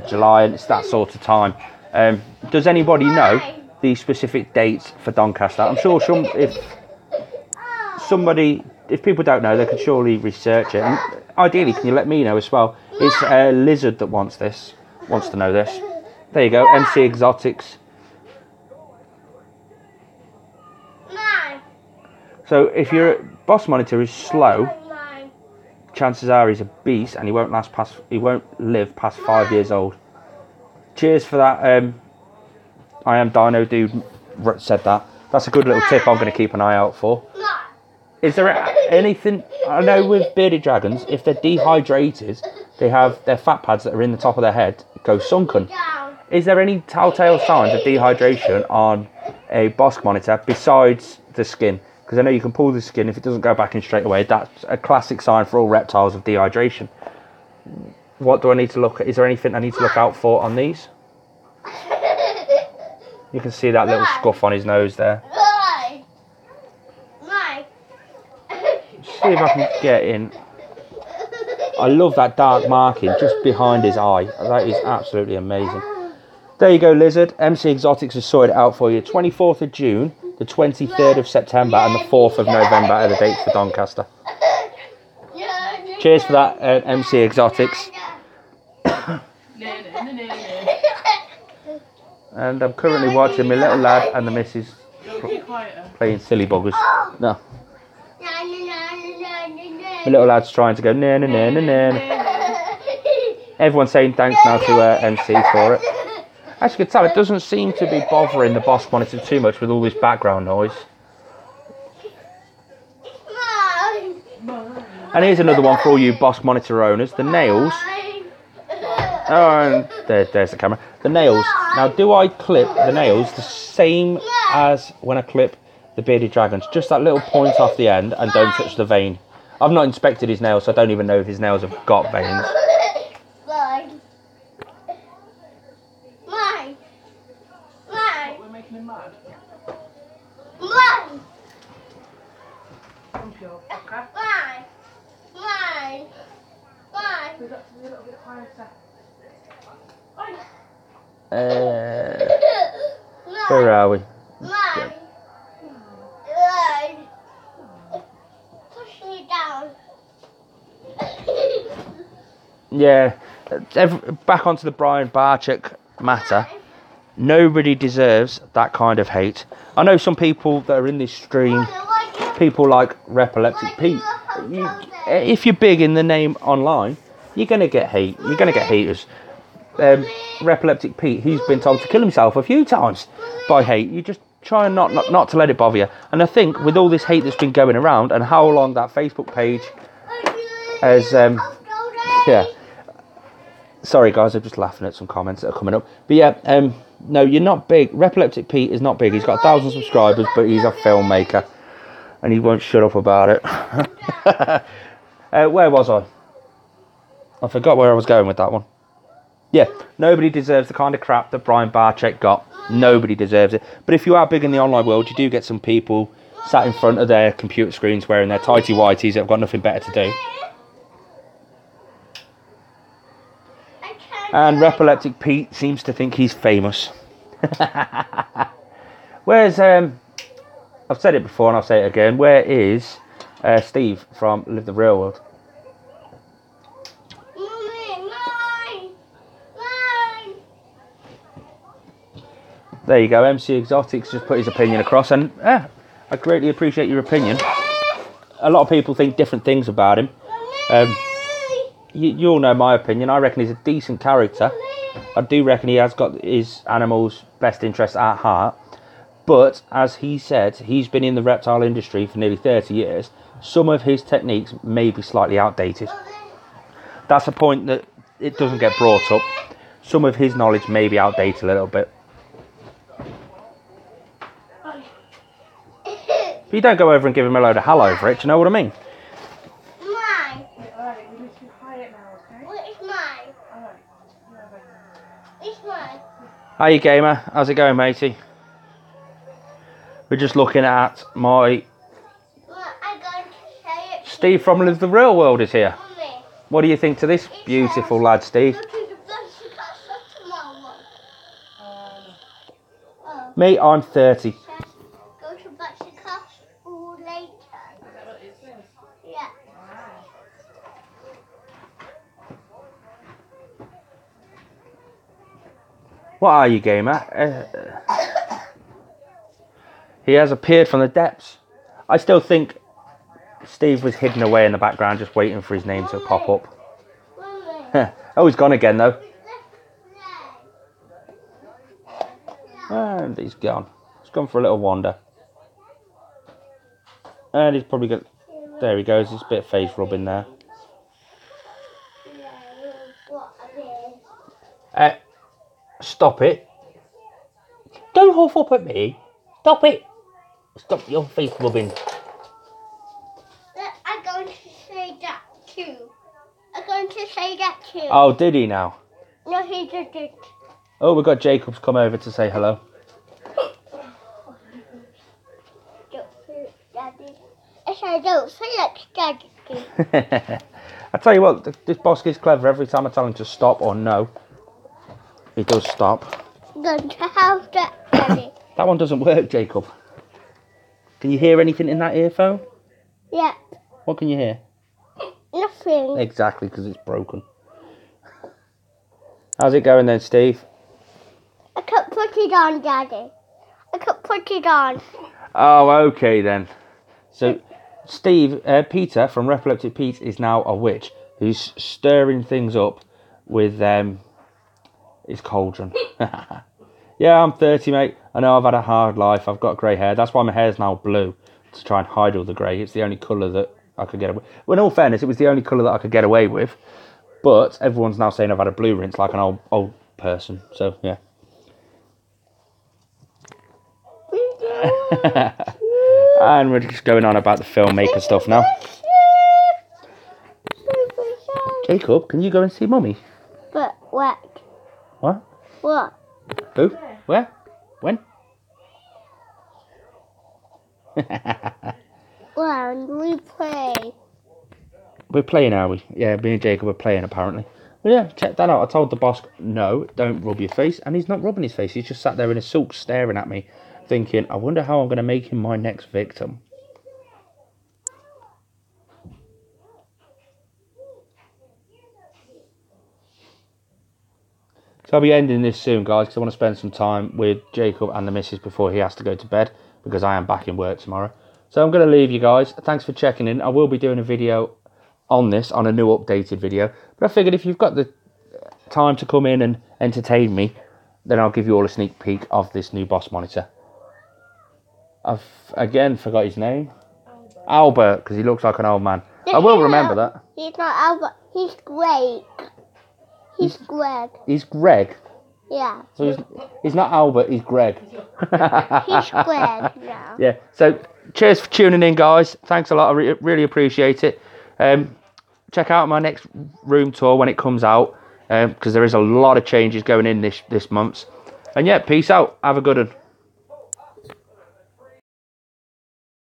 [SPEAKER 1] July, and it's that sort of time. Does anybody know the specific dates for Doncaster? I'm sure if people don't know, they could surely research it. And ideally, can you let me know as well? It's a Lizard that wants to know this. There you go, MC Exotics. So if your Bosc monitor is slow, chances are he's a beast, and he won't live past 5 years old. Cheers for that. I am Dino Dude said that. That's a good little tip I'm going to keep an eye out for. Is there anything... I know with bearded dragons, if they're dehydrated, they have their fat pads that are in the top of their head go sunken. Is there any telltale signs of dehydration on a Bosc monitor besides the skin? Because I know you can pull the skin, if it doesn't go back in straight away, that's a classic sign for all reptiles of dehydration. What do I need to look at? Is there anything I need to look out for on these? You can see that little scuff on his nose there. See if I can get in. I love that dark marking just behind his eye. That is absolutely amazing. There you go, Lizard. MC Exotics has sorted it out for you. 24th of June, the 23rd of September, and the 4th of November are the dates for Doncaster. Cheers for that, MC Exotics. And I'm currently watching my little lad and the missus playing silly buggers. No. My little lad's trying to go na na na na na. Everyone's saying thanks now to MC for it. As you can tell, it doesn't seem to be bothering the Bosc monitor too much with all this background noise. And here's another one for all you Bosc monitor owners. The nails. Oh, and there's the camera. The nails. Now, do I clip the nails the same as when I clip the bearded dragons? Just that little point off the end and don't touch the vein. I've not inspected his nails, so I don't even know if his nails have got veins.
[SPEAKER 3] We're making him mad.
[SPEAKER 1] Where are we? Yeah, back onto the Brian Barczyk matter. Nobody deserves that kind of hate. I know some people that are in this stream, people like Repileptic Pete. If you're big in the name online, you're going to get hate. You're going to get haters. Repileptic Pete, he's been told to kill himself a few times by hate. You just try and not to let it bother you. And I think with all this hate that's been going around and how long that Facebook page has... yeah. Sorry guys, I'm just laughing at some comments that are coming up. But yeah, no, you're not big. Repileptic Pete is not big. He's got 1,000 subscribers, but he's a filmmaker. And he won't shut up about it. Where was I? I forgot where I was going with that one. Yeah, nobody deserves the kind of crap that Brian Barczyk got. Nobody deserves it. But if you are big in the online world, you do get some people sat in front of their computer screens wearing their tighty whities that have got nothing better to do. And Repileptic Pete seems to think he's famous. Where's I've said it before and I'll say it again. Where is Steve from Live the Real World? There you go. MC Exotics just put his opinion across, and I greatly appreciate your opinion. A lot of people think different things about him. You all know my opinion. I reckon he's a decent character. I do reckon he has got his animals' best interests at heart. But, as he said, he's been in the reptile industry for nearly 30 years. Some of his techniques may be slightly outdated. That's a point that it doesn't get brought up. Some of his knowledge may be outdated a little bit. But you don't go over and give him a load of hell over it, do you know what I mean?
[SPEAKER 2] Mine.
[SPEAKER 3] Alright, we need to hide it now, okay?
[SPEAKER 2] What is mine?
[SPEAKER 3] Alright.
[SPEAKER 2] It's mine.
[SPEAKER 1] Hiya gamer, how's it going matey? We're just looking at my...
[SPEAKER 2] Well, I'm going to say it.
[SPEAKER 1] Steve from Live the Real World is here.
[SPEAKER 2] Mummy.
[SPEAKER 1] What do you think to this beautiful lad, Steve?
[SPEAKER 2] Go to the bus tomorrow. Oh.
[SPEAKER 1] Me, I'm 30.
[SPEAKER 2] Go to Bosc or later.
[SPEAKER 3] Is that what it says?
[SPEAKER 2] Yeah.
[SPEAKER 1] What are you, gamer? He has appeared from the depths. I still think Steve was hidden away in the background just waiting for his name to pop up.
[SPEAKER 2] Mummy.
[SPEAKER 1] Oh, he's gone again though. And he's gone. He's gone for a little wander. And he's probably got... There he goes. There's a bit of face rubbing there. Stop it. Don't huff up at me. Stop it. Stop your face rubbing.
[SPEAKER 2] I'm going to say that too. I'm going to say that too.
[SPEAKER 1] Oh, did he now?
[SPEAKER 2] No, he didn't.
[SPEAKER 1] Oh, we've got Jacob's come over to say hello.
[SPEAKER 2] Don't say Daddy. Yes, I don't say that Daddy.
[SPEAKER 1] I tell you what, this Bosc is clever. Every time I tell him to stop or no, he does stop.
[SPEAKER 2] I'm going to have that Daddy.
[SPEAKER 1] That one doesn't work, Jacob. Can you hear anything in that earphone?
[SPEAKER 2] Yeah.
[SPEAKER 1] What can you hear?
[SPEAKER 2] Nothing.
[SPEAKER 1] Exactly, because it's broken. How's it going then, Steve?
[SPEAKER 2] I can't put it on, Daddy. I can't put it on.
[SPEAKER 1] Oh, okay then. So, Steve, Peter from Reproleptic Pete is now a witch who's stirring things up with his cauldron. Yeah, I'm 30, mate. I know I've had a hard life. I've got grey hair. That's why my hair's now blue, to try and hide all the grey. It's the only colour that I could get away with. Well, in all fairness, it was the only colour that I could get away with. But everyone's now saying I've had a blue rinse like an old person. So, yeah. And we're just going on about the filmmaker stuff now. Jacob, can you go and see Mummy?
[SPEAKER 2] But what?
[SPEAKER 1] What?
[SPEAKER 2] What?
[SPEAKER 1] Who? Where? When?
[SPEAKER 2] When we play.
[SPEAKER 1] We're playing, are we? Yeah, me and Jacob are playing apparently. Well, yeah, check that out. I told the boss, no, don't rub your face. And he's not rubbing his face. He's just sat there in a sulk staring at me, thinking, I wonder how I'm going to make him my next victim. So I'll be ending this soon, guys, because I want to spend some time with Jacob and the missus before he has to go to bed, because I am back in work tomorrow. So I'm going to leave you guys. Thanks for checking in. I will be doing a video on this, on a new updated video. But I figured if you've got the time to come in and entertain me, then I'll give you all a sneak peek of this new Bosc monitor. I've, again, forgot his name. Albert, because he looks like an old man. I will remember that.
[SPEAKER 2] He's not Albert. He's Greg. He's Greg.
[SPEAKER 1] He's Greg.
[SPEAKER 2] Yeah.
[SPEAKER 1] So he's not Albert, he's Greg.
[SPEAKER 2] He's Greg now.
[SPEAKER 1] Yeah. So cheers for tuning in, guys. Thanks a lot. I really appreciate it. Check out my next room tour when it comes out, because there is a lot of changes going in this month. And yeah, peace out. Have a good one.